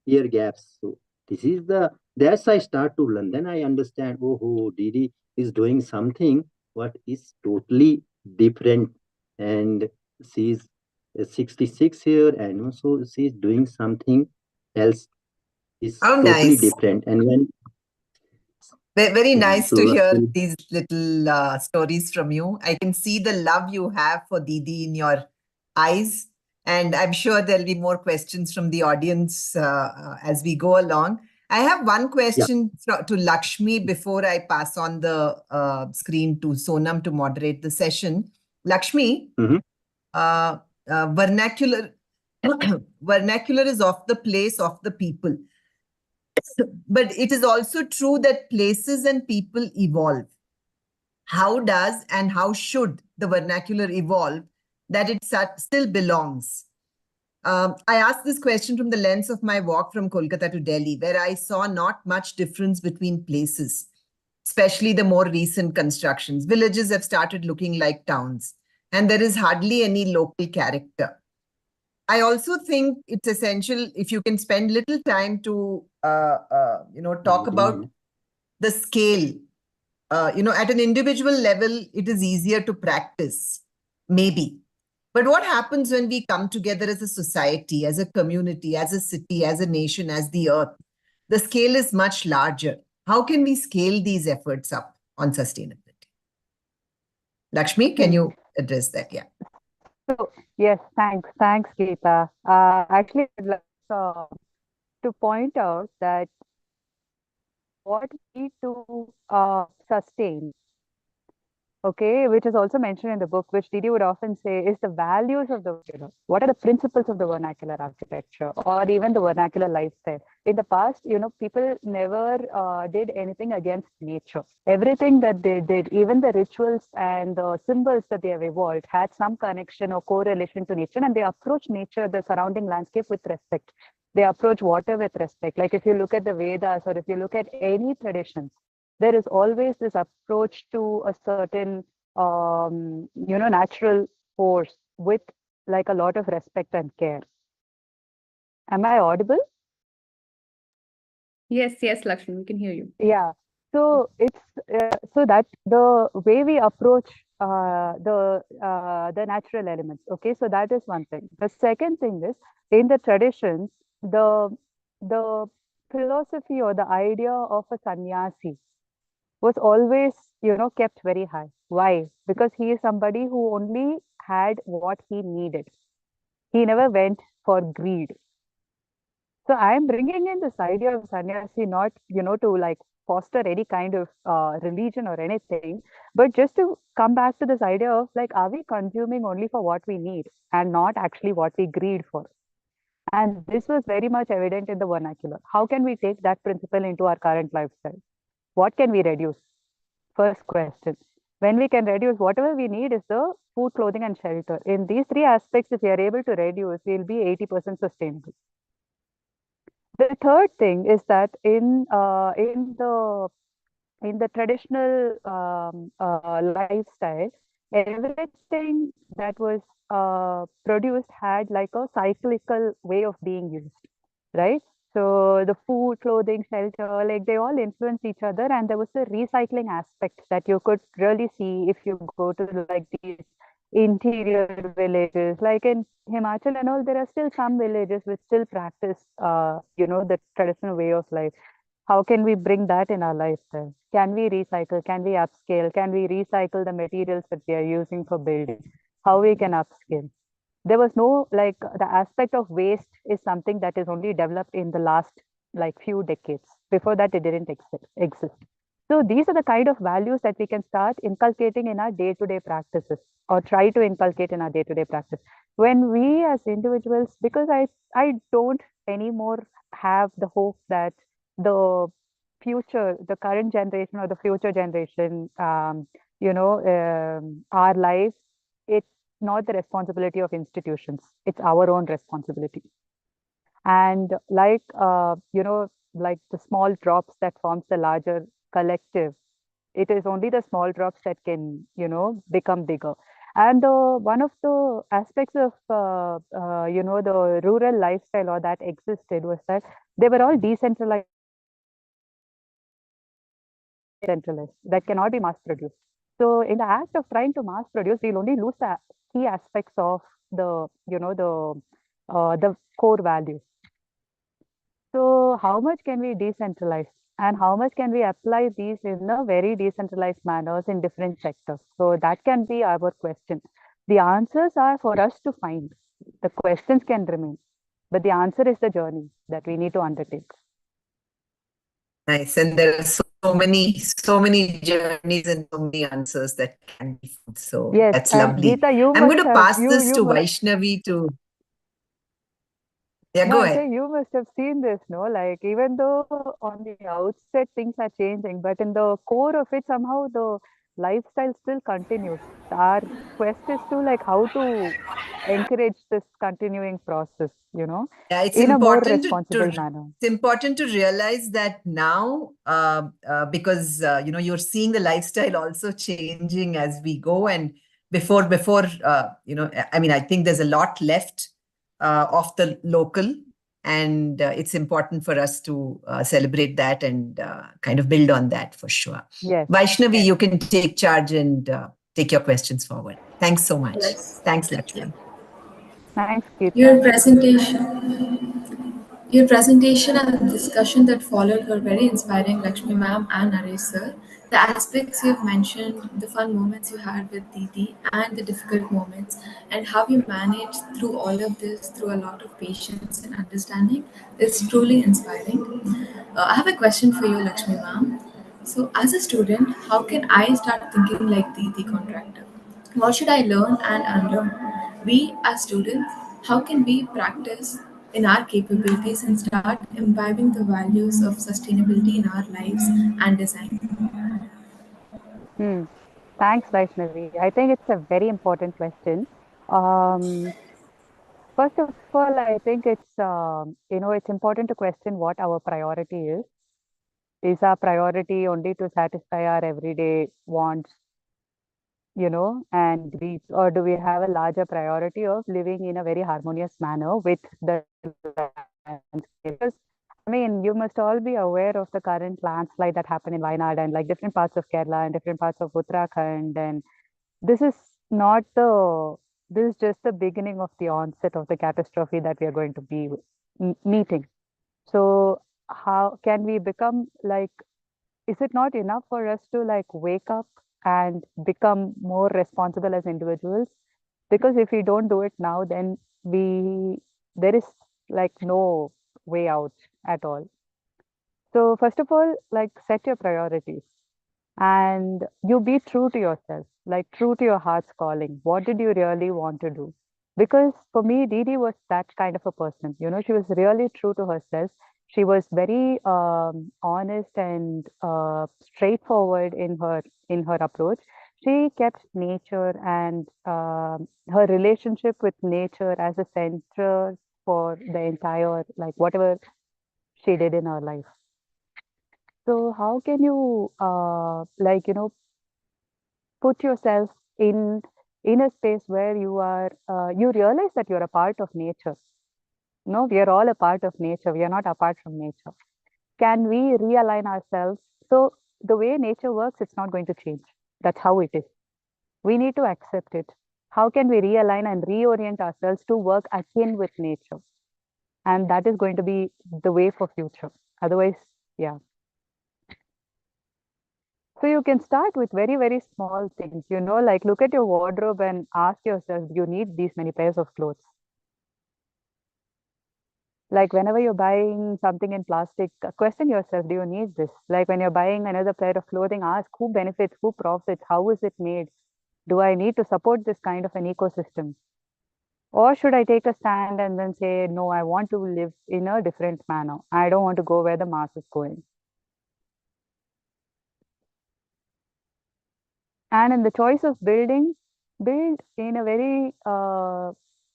Air gaps. So this is that's I start to learn. Then I understand, oh, Didi is doing something what is totally different. And she's 66 here, and also she's doing something else is How totally nice. different. And when Very nice to hear so these little stories from you. I can see the love you have for Didi in your eyes. And I'm sure there'll be more questions from the audience as we go along. I have one yeah, question to Lakshmi before I pass on the screen to Sonam to moderate the session. Lakshmi, mhm. vernacular, vernacular is of the place, of the people. But it is also true that places and people evolve. How does and how should the vernacular evolve that it still belongs? I asked this question from the lens of my walk from Kolkata to Delhi, where I saw not much difference between places, especially the more recent constructions. Villages have started looking like towns, and there is hardly any local character. I also think it's essential if you can spend little time to, talk about the scale. At an individual level, it is easier to practice, maybe. But what happens when we come together as a society, as a community, as a city, as a nation, as the earth? The scale is much larger. How can we scale these efforts up on sustainability? Lakshmi, can you address that? Yeah. So, yes, thanks, Geeta. Actually, I'd like to point out that what we need to sustain, okay, which is also mentioned in the book, which Didi would often say is the values of the, what are the principles of the vernacular architecture or even the vernacular lifestyle. In the past, people never did anything against nature. Everything that they did, even the rituals and the symbols that they have evolved, had some connection or correlation to nature, and they approach nature, the surrounding landscape, with respect. They approach water with respect. Like if you look at the Vedas or if you look at any traditions, there is always this approach to a certain natural force with like a lot of respect and care. Am I audible? Yes, Lakshmi, we can hear you. Yeah. So it's so that the way we approach the natural elements. Okay, so that is one thing. The second thing is, in the traditions, the philosophy or the idea of a sannyasi was always, kept very high. Why? Because he is somebody who only had what he needed. He never went for greed. So I am bringing in this idea of sannyasi not, to like foster any kind of religion or anything, but just to come back to this idea of like, are we consuming only for what we need and not actually what we greed for? And this was very much evident in the vernacular. How can we take that principle into our current lifestyle? What can we reduce? First question. When we can reduce, whatever we need is the food, clothing, and shelter. In these three aspects, if we are able to reduce, we'll be 80% sustainable. The third thing is that in the in the traditional lifestyle, everything that was produced had like a cyclical way of being used, right? So the food, clothing, shelter, like they all influence each other, and there was a recycling aspect that you could really see if you go to like these interior villages, like in Himachal and all. There are still some villages which still practice, the traditional way of life. How can we bring that in our lifestyle? Can we recycle? Can we upscale? Can we recycle the materials that we are using for building? How we can upscale? There was no, like, the aspect of waste is something that is only developed in the last like few decades. Before that, it didn't exist. So these are the kind of values that we can start inculcating in our day-to-day practices, or try to inculcate in our day-to-day practice. When we as individuals, because I don't anymore have the hope that the the current generation or the future generation, our life, it's not the responsibility of institutions. It's our own responsibility. And like the small drops that forms the larger collective, it is only the small drops that can, become bigger. And one of the aspects of, the rural lifestyle or that existed was that they were all decentralized, centralized, that cannot be mass produced. So in the act of trying to mass produce, we'll only lose the key aspects of the core values. So how much can we decentralize, and how much can we apply these in a very decentralized manners in different sectors? So that can be our question. The answers are for us to find. The questions can remain, but the answer is the journey that we need to undertake. Nice. And there are so many journeys and so many answers that can be found. So Yes, that's and lovely. Geeta, you I'm going must to have pass this you to must Vaishnavi to. Yeah, no, go I'm ahead. saying you must have seen this, no? Like, even though on the outset things are changing, but in the core of it, somehow the lifestyle still continues. Our quest is to, like, how to encourage this continuing process, Yeah, it's in a more important responsible manner. it's important to realize that now, because you're seeing the lifestyle also changing as we go, and before I mean, I think there's a lot left of the local, and it's important for us to celebrate that and kind of build on that for sure. Yes. Vaishnavi, you can take charge and take your questions forward. Thanks so much. Yes. Thanks, Lakshmi. Thanks, Your Geeta. presentation and the discussion that followed were very inspiring, Lakshmi ma'am and Naresh sir. The aspects you've mentioned, the fun moments you had with Didi, and the difficult moments, and how you managed through all of this through a lot of patience and understanding is truly inspiring. I have a question for you, Lakshmi ma'am. So, as a student, how can I start thinking like Didi contractor? What should I learn and unlearn? We, as students, how can we practice in our capabilities and start imbibing the values of sustainability in our lives and design? Hmm. Thanks, Vaishnavi. I think it's a very important question. Um, First of all, I think it's important to question what our priority is. Is our priority only to satisfy our everyday wants, and needs, or do we have a larger priority of living in a very harmonious manner with the landscape? Because, I mean, you must all be aware of the current landslide that happened in Wayanad and like different parts of Kerala and different parts of Uttarakhand. And this is not the, this is just the beginning of the onset of the catastrophe that we are going to be meeting. So how can we become like, is it not enough for us to like wake up and become more responsible as individuals? Because if we don't do it now, then there is like no way out at all. So first of all, like, set your priorities and you be true to yourself, like true to your heart's calling. What did you really want to do? Because for me, Didi was that kind of a person. She was really true to herself. She was very honest and straightforward in her approach. She kept nature and her relationship with nature as a center for the entire, like, whatever she did in her life. So how can you like put yourself in a space where you are you realize that you're a part of nature? No, we are all a part of nature. We are not apart from nature. Can we realign ourselves? So the way nature works, it's not going to change. That's how it is. We need to accept it. How can we realign and reorient ourselves to work akin with nature? And that is going to be the way for future. Otherwise, yeah. So you can start with very, very small things, like look at your wardrobe and ask yourself, do you need these many pairs of clothes? Like whenever you're buying something in plastic, question yourself, do you need this? Like when you're buying another pair of clothing, ask who benefits, who profits, how is it made? Do I need to support this kind of an ecosystem? Or should I take a stand and then say, no, I want to live in a different manner. I don't want to go where the mass is going. And in the choice of building, build in a very,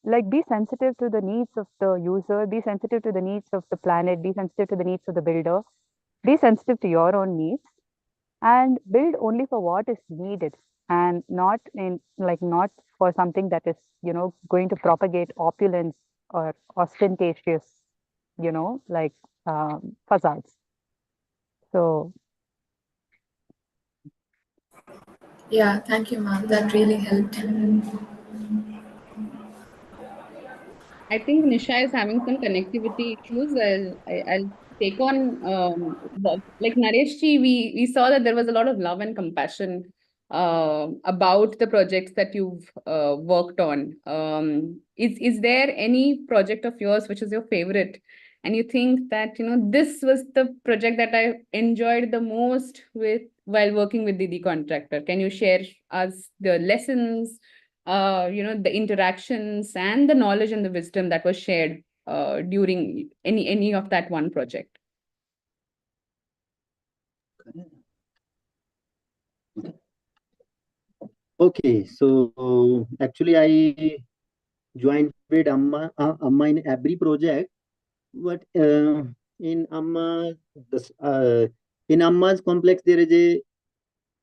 like be sensitive to the needs of the user, be sensitive to the needs of the planet, be sensitive to the needs of the builder, be sensitive to your own needs, and build only for what is needed and not in like not for something that is going to propagate opulence or ostentatious like facades. So Yeah, thank you, ma'am. That really helped. I think Nisha is having some connectivity issues. I'll take on like Nareshji. We saw that there was a lot of love and compassion about the projects that you've worked on. Is there any project of yours which is your favorite, and you think that this was the project that I enjoyed the most with while working with Didi Contractor? Can you share us the lessons, the interactions and the knowledge and the wisdom that was shared during any of that one project? Okay, so actually I joined with Amma in every project, but in in Amma's complex there is a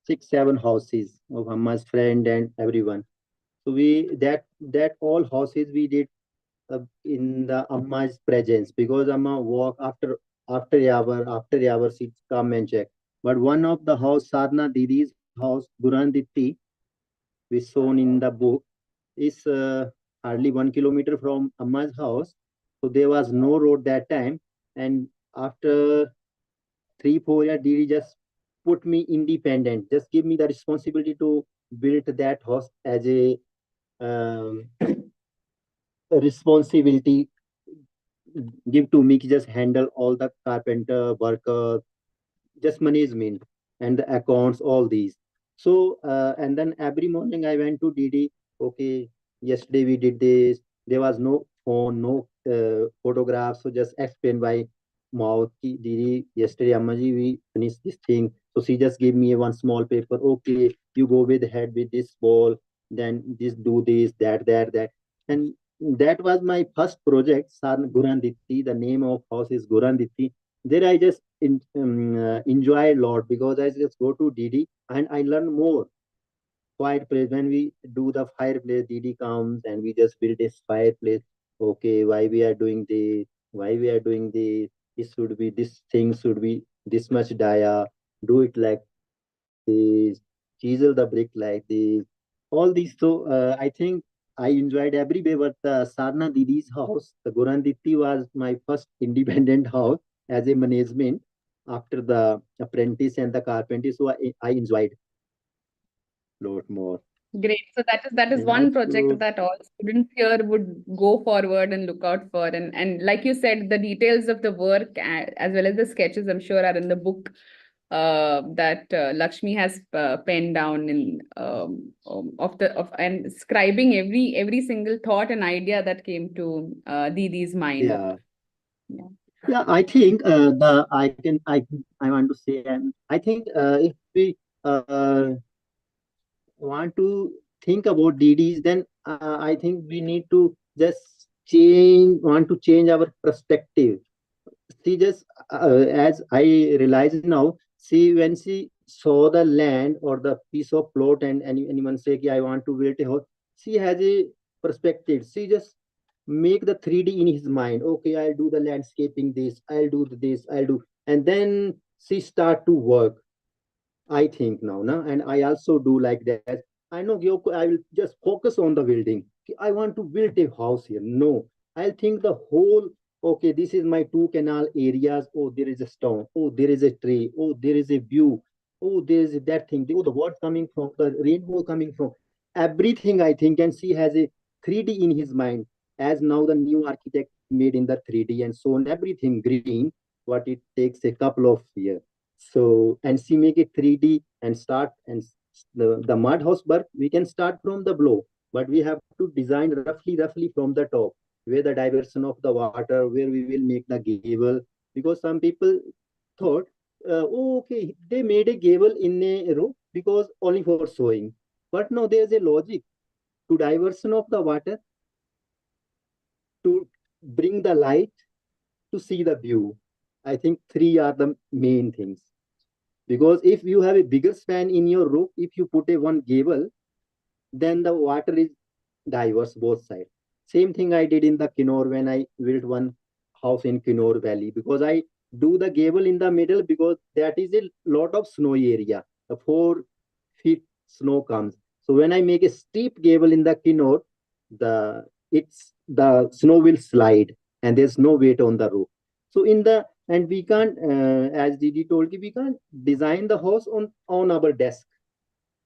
6, 7 houses of Amma's friend and everyone. So that all houses we did in the Amma's presence, because Amma walk after hour she come and check. But one of the house, Sadhna Didi's house, Guranditi, we shown in the book, is hardly 1 kilometer from Amma's house. So there was no road that time, and after 3, 4 years, Didi just put me independent, just give me the responsibility to build that house as um, a responsibility give to me, just handle all the carpenter worker, just management and the accounts, all these. So and then every morning I went to Didi. Okay, yesterday we did this. There was no phone, no photograph, so just explain by mouth. Didi, yesterday Ammaji we finished this thing. So she just gave me one small paper. Okay, you go with head with this ball, then this do this, that, and that was my first project. San Guranditi. The name of house is Guranditi. There I just enjoy a lot, because I just go to Didi and I learn more. Fireplace, when we do the fireplace, Didi comes and we just build this fireplace. Okay, why we are doing this? Why we are doing this? It should be this thing should be this much dia. Do it like this. Chisel the brick like this. All these. So I think I enjoyed every way. But Sarna Didi's house, the Goranditi, was my first independent house as a management after the apprentice and the carpenter. So I enjoyed a lot more. Great. So that is And one project also, that all students here would go forward and look out for. And like you said, the details of the work as well as the sketches, I'm sure, are in the book that Lakshmi has penned down in of and scribing every single thought and idea that came to Didi's mind. yeah. Yeah. Yeah, I think the I want to say, and I think if we want to think about DDs, then I think we need to just want to change our perspective. she just, as I realize now, she when she saw the land or the piece of plot, and anyone say, "Ki, I want to build a house," she has a perspective. She just make the 3D in his mind. Okay, I'll do the landscaping this, I'll do this, I'll do, and then she start to work. I think now, na? And I also do like that. I know I will just focus on the building. I want to build a house here. No, I'll think the whole. Okay, this is my two canal areas. Oh, there is a stone. Oh, there is a tree. Oh, there is a view. Oh, there is that thing. Oh, the water coming from the rainbow coming from. Everything I think, and she has a 3D in his mind. As now the new architect made in the 3D and shown everything green. What it takes a couple of years. So, and she make it 3D and start, and the mud house work, we can start from the below, but we have to design roughly from the top, where the diversion of the water, where we will make the gable, because some people thought, oh, okay, they made a gable in a row because only for sewing. But no, there's a logic to diversion of the water, to bring the light, to see the view. I think three are the main things. Because if you have a bigger span in your roof, if you put a one gable, then the water is diverse both sides. Same thing I did in the Kinnaur when I built one house in Kinnaur Valley, because I do the gable in the middle because that is a lot of snowy area. The 4 feet snow comes. So when I make a steep gable in the Kinnaur, the snow will slide and there's no weight on the roof. So and we can't, as Didi told you, we can't design the house on our desk.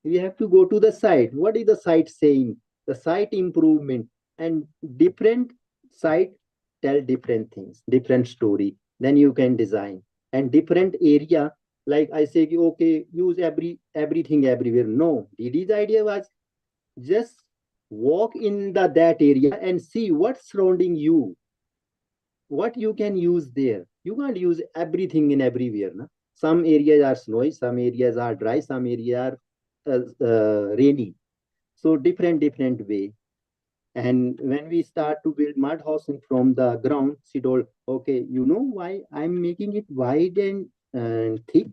We have to go to the site. What is the site saying? The site improvement, and different site tell different things, different story. Then you can design, and different area. Like I say, okay, use everything everywhere. No, Didi's idea was just walk in that area and see what's surrounding you, what you can use there. You can't use everything in everywhere. Na? Some areas are snowy, some areas are dry, some areas are rainy. So different way. And when we start to build mud housing from the ground, she told, okay, you know why I'm making it wide and thick?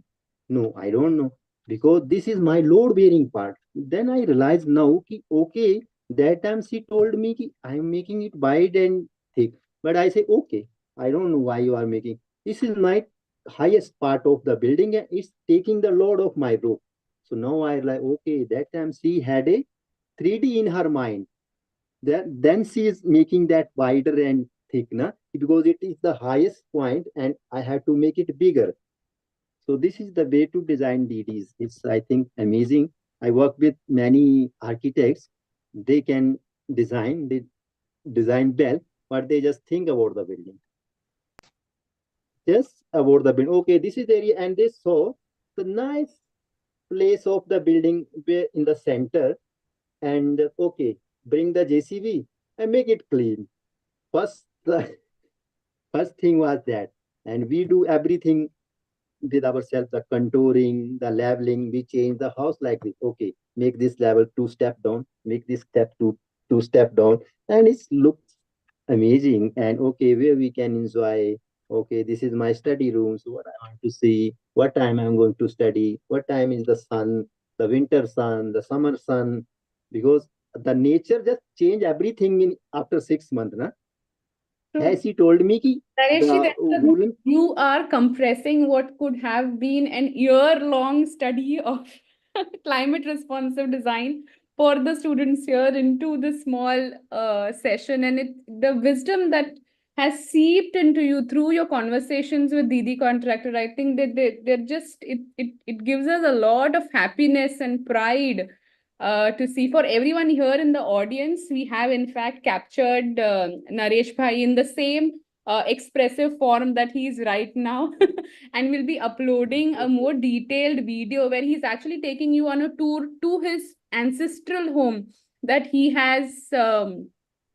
No, I don't know. Because this is my load bearing part. Then I realized now, okay, that time she told me I'm making it wide and thick. But I say, okay, I don't know why you are making. This is my highest part of the building and it's taking the load of my roof. So now I like, okay, that time she had a 3D in her mind. Then she is making that wider and thick, na? Because it is the highest point and I have to make it bigger. So this is the way to design DDs. It's, I think, amazing. I work with many architects. They can they design well, but they just think about the building. Just about the building. Okay, this is the area, and they saw the nice place of the building in the center. And okay, bring the JCB and make it clean. First, first thing was that, and we do everything with ourselves, the contouring, the leveling. We change the house like this. Okay, make this level 2 step down, make this step two step down, and it looks amazing. And okay, where we can enjoy. Okay, this is my study room. So what I want to see, what time I'm going to study, what time is the sun, the winter sun, the summer sun, because the nature just change everything in after 6 months, na? As he told me, you are compressing what could have been an year-long study of climate responsive design for the students here into this small session, and the wisdom that has seeped into you through your conversations with Didi Contractor. I think that they're just it gives us a lot of happiness and pride to see. For everyone here in the audience, we have in fact captured Naresh Bhai in the same expressive form that he's right now. And we'll be uploading a more detailed video where he's actually taking you on a tour to his ancestral home that he has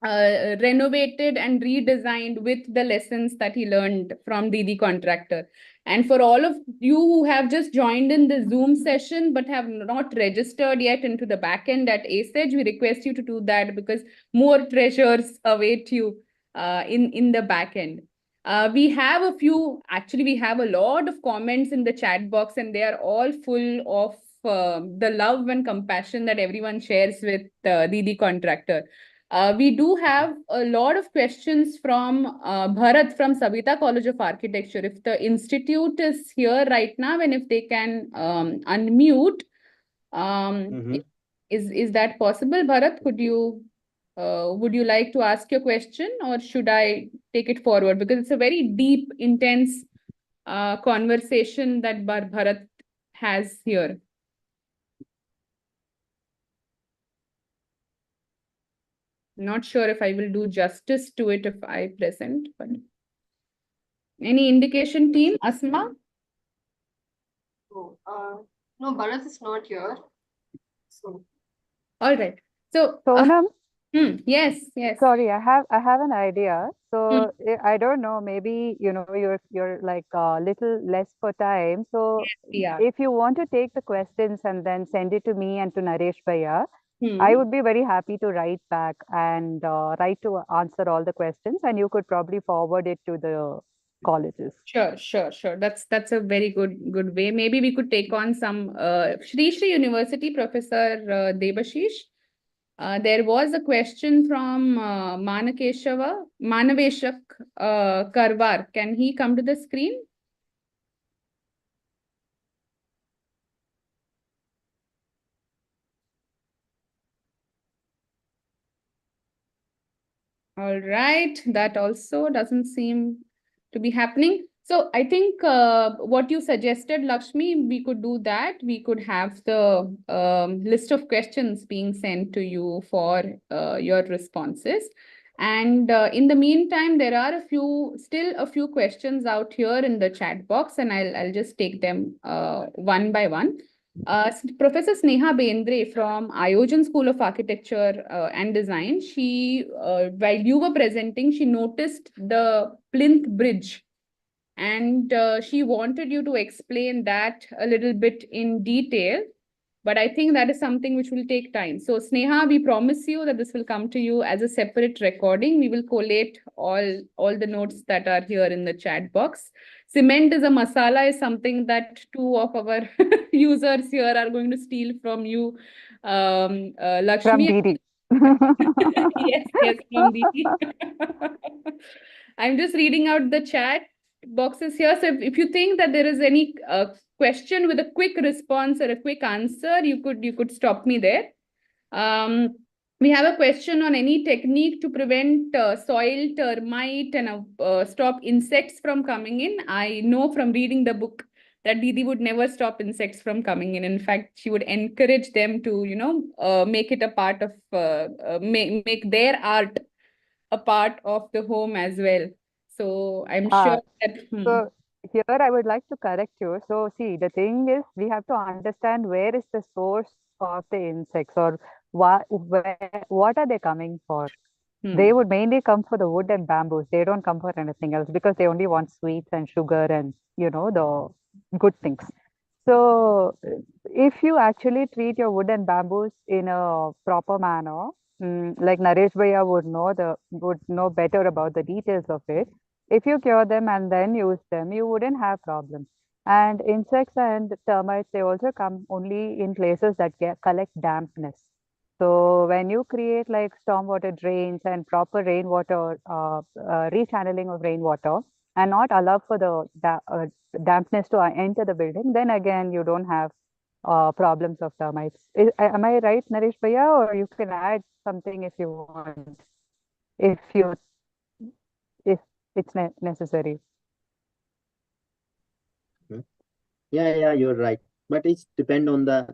renovated and redesigned with the lessons that he learned from Didi Contractor. And for all of you who have just joined in the Zoom session but have not registered yet into the backend at ASEG, we request you to do that because more treasures await you in the backend. We have we have a lot of comments in the chat box, and they are all full of the love and compassion that everyone shares with Didi Contractor. We do have a lot of questions from Bharat from Savita College of Architecture. If the institute is here right now, and if they can unmute, is that possible, Bharat? Would you like to ask your question, or should I take it forward? Because it's a very deep, intense conversation that Bharat has here. Not sure if I will do justice to it if I present, but any indication, team? Asma? Oh, no, Bharat is not here. So, All right. So, Sonam, yes. sorry, I have an idea. So I don't know, maybe you're like a little less for time. So Yeah. if you want to take the questions and then send it to me and to Naresh Bhaiya, Hmm. I would be very happy to write back and write to answer all the questions, and you could probably forward it to the colleges. Sure. That's a very good way. Maybe we could take on some Shri University Professor Debashish. There was a question from Manaveshak Karwar. Can he come to the screen? All right, that also doesn't seem to be happening. So I think what you suggested, Lakshmi, we could do that. We could have the list of questions being sent to you for your responses. And in the meantime, there are still a few questions out here in the chat box, and I'll just take them one by one. Professor Sneha Bendre from Iojan School of Architecture and Design, while you were presenting, she noticed the plinth bridge, and she wanted you to explain that a little bit in detail. But I think that is something which will take time. So Sneha, we promise you that this will come to you as a separate recording. We will collate all the notes that are here in the chat box. Cement is a masala is something that two of our users here are going to steal from you, Lakshmi. From Didi. Yes, from Didi. I'm just reading out the chat boxes here. So if you think that there is any question with a quick response or a quick answer, you could stop me there. We have a question on any technique to prevent soil termite and stop insects from coming in. I know from reading the book that Didi would never stop insects from coming in. In fact, she would encourage them to, make it a part of, make their art a part of the home as well. So I'm sure that. So here I would like to correct you. So see, the thing is, we have to understand where is the source of the insects, or what are they coming for? They would mainly come for the wood and bamboos. They don't come for anything else because they only want sweets and sugar and the good things. So if you actually treat your wood and bamboos in a proper manner, like Naresh Bhaiya would know better about the details of it. If you cure them and then use them, you wouldn't have problems. And insects and termites, they also come only in places that collect dampness. So when you create like stormwater drains and proper rainwater, rechanneling of rainwater, and not allow for the dampness to enter the building, then again you don't have problems of termites. Am I right, Naresh Bhaiya, or you can add something if you want, if it's necessary. Yeah, you're right. But it's depend on the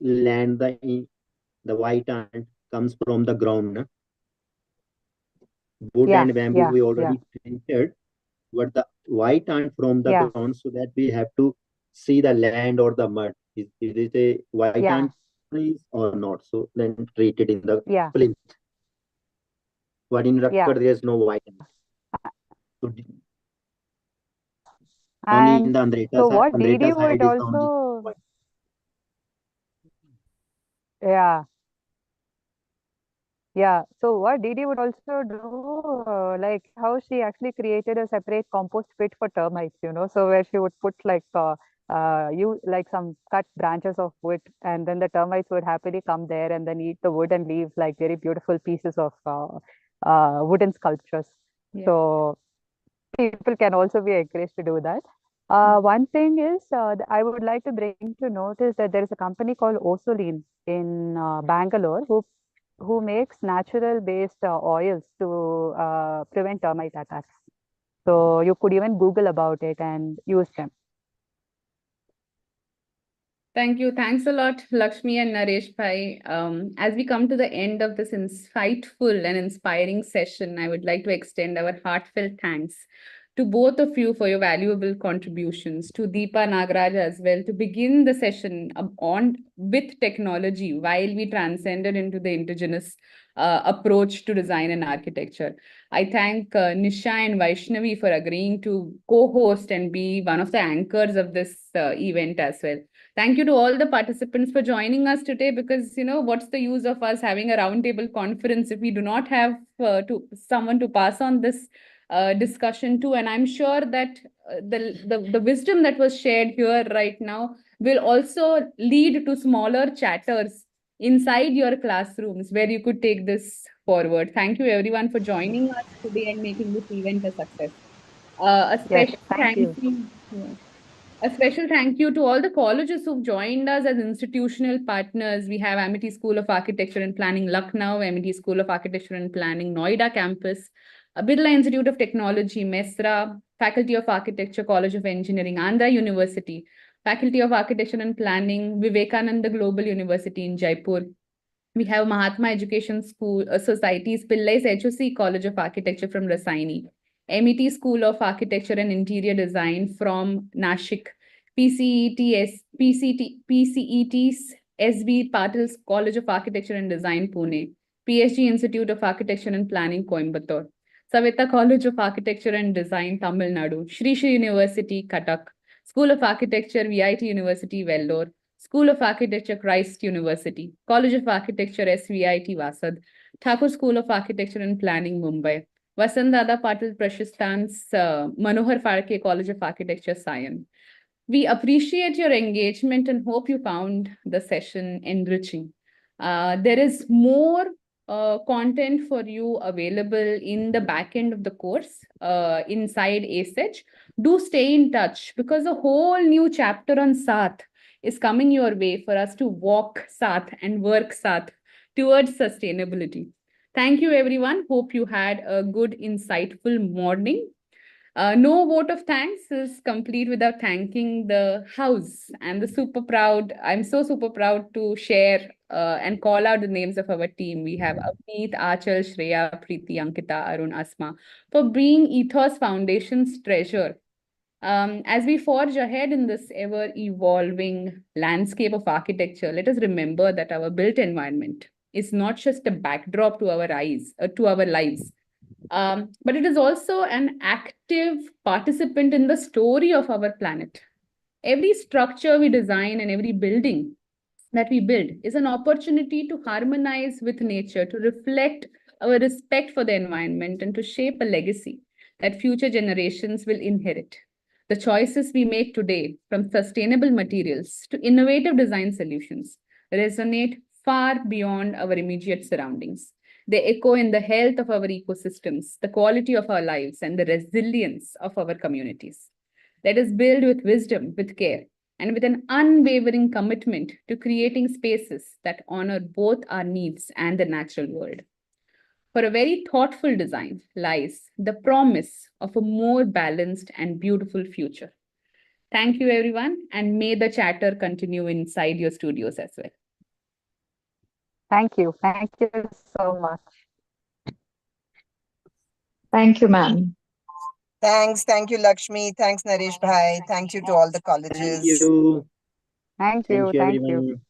land. The white ant comes from the ground. Na? Wood and bamboo we already treated, but the white ant from the ground, so that we have to see the land or the mud. Is it a white ant trees or not? So then treat it in the plinth. But in Rakkad, there's no white ant. So only in the So what Andreta Didi side would is the only also, white. Yeah, so what Didi would also do, like how she actually created a separate compost pit for termites, so where she would put like you like some cut branches of wood, and then the termites would happily come there and then eat the wood and leave like very beautiful pieces of wooden sculptures. Yeah. So people can also be encouraged to do that. One thing is, I would like to bring to notice that there is a company called Osoline in Bangalore who makes natural based oils to prevent termite attacks. So you could even Google about it and use them. Thank you. Thanks a lot, Lakshmi and Naresh Bhai. As we come to the end of this insightful and inspiring session, I would like to extend our heartfelt thanks to both of you for your valuable contributions, to Deepa Nagaraj as well, to begin the session on with technology while we transcended into the indigenous approach to design and architecture. I thank Nisha and Vaishnavi for agreeing to co-host and be one of the anchors of this event as well. Thank you to all the participants for joining us today, because what's the use of us having a roundtable conference if we do not have someone to pass on this discussion to. And I'm sure that the wisdom that was shared here right now will also lead to smaller chatters inside your classrooms where you could take this forward. Thank you everyone for joining us today and making this event a success. A Yes, special thank thank you. you. Yeah. A special thank you to all the colleges who've joined us as institutional partners. We have Amity School of Architecture and Planning, Lucknow, Amity School of Architecture and Planning, Noida campus, Birla Institute of Technology, Mesra, Faculty of Architecture, College of Engineering, Andhra University, Faculty of Architecture and Planning, Vivekananda Global University in Jaipur. We have Mahatma Education School Society's Pillai's HOC College of Architecture from Rasaini, MET School of Architecture and Interior Design from Nashik, PCET's SB Patil's College of Architecture and Design Pune, PSG Institute of Architecture and Planning Coimbatore, Savita College of Architecture and Design Tamil Nadu, Shri Shri University Cuttack, School of Architecture VIT University Vellore, School of Architecture Christ University, College of Architecture SVIT Vasad, Thakur School of Architecture and Planning Mumbai, Vasant Patil Prashistan's Manohar Phalke College of Architecture Sion. We appreciate your engagement and hope you found the session enriching. There is more content for you available in the back end of the course inside ASET. Do stay in touch, because a whole new chapter on Saath is coming your way for us to walk Saath and work Saath towards sustainability. Thank you, everyone. Hope you had a good, insightful morning. No vote of thanks is complete without thanking the house and the super proud. I'm so super proud to share and call out the names of our team. We have Avneet, Achal, Shreya, Preeti, Ankita, Arun, Asma for being Ethos Foundation's treasure. As we forge ahead in this ever evolving landscape of architecture, let us remember that our built environment is not just a backdrop to our lives, but it is also an active participant in the story of our planet. Every structure we design and every building that we build is an opportunity to harmonize with nature, to reflect our respect for the environment, and to shape a legacy that future generations will inherit. The choices we make today, from sustainable materials to innovative design solutions, resonate far beyond our immediate surroundings. They echo in the health of our ecosystems, the quality of our lives, and the resilience of our communities. Let us build with wisdom, with care, and with an unwavering commitment to creating spaces that honor both our needs and the natural world. For a very thoughtful design lies the promise of a more balanced and beautiful future. Thank you, everyone, and may the chatter continue inside your studios as well. Thank you. Thank you so much. Thank you, ma'am. Thanks. Thank you, Lakshmi. Thanks, Naresh Bhai. Thank you to all the colleges. Thank you. Thank you. Thank you, Thank you. everyone.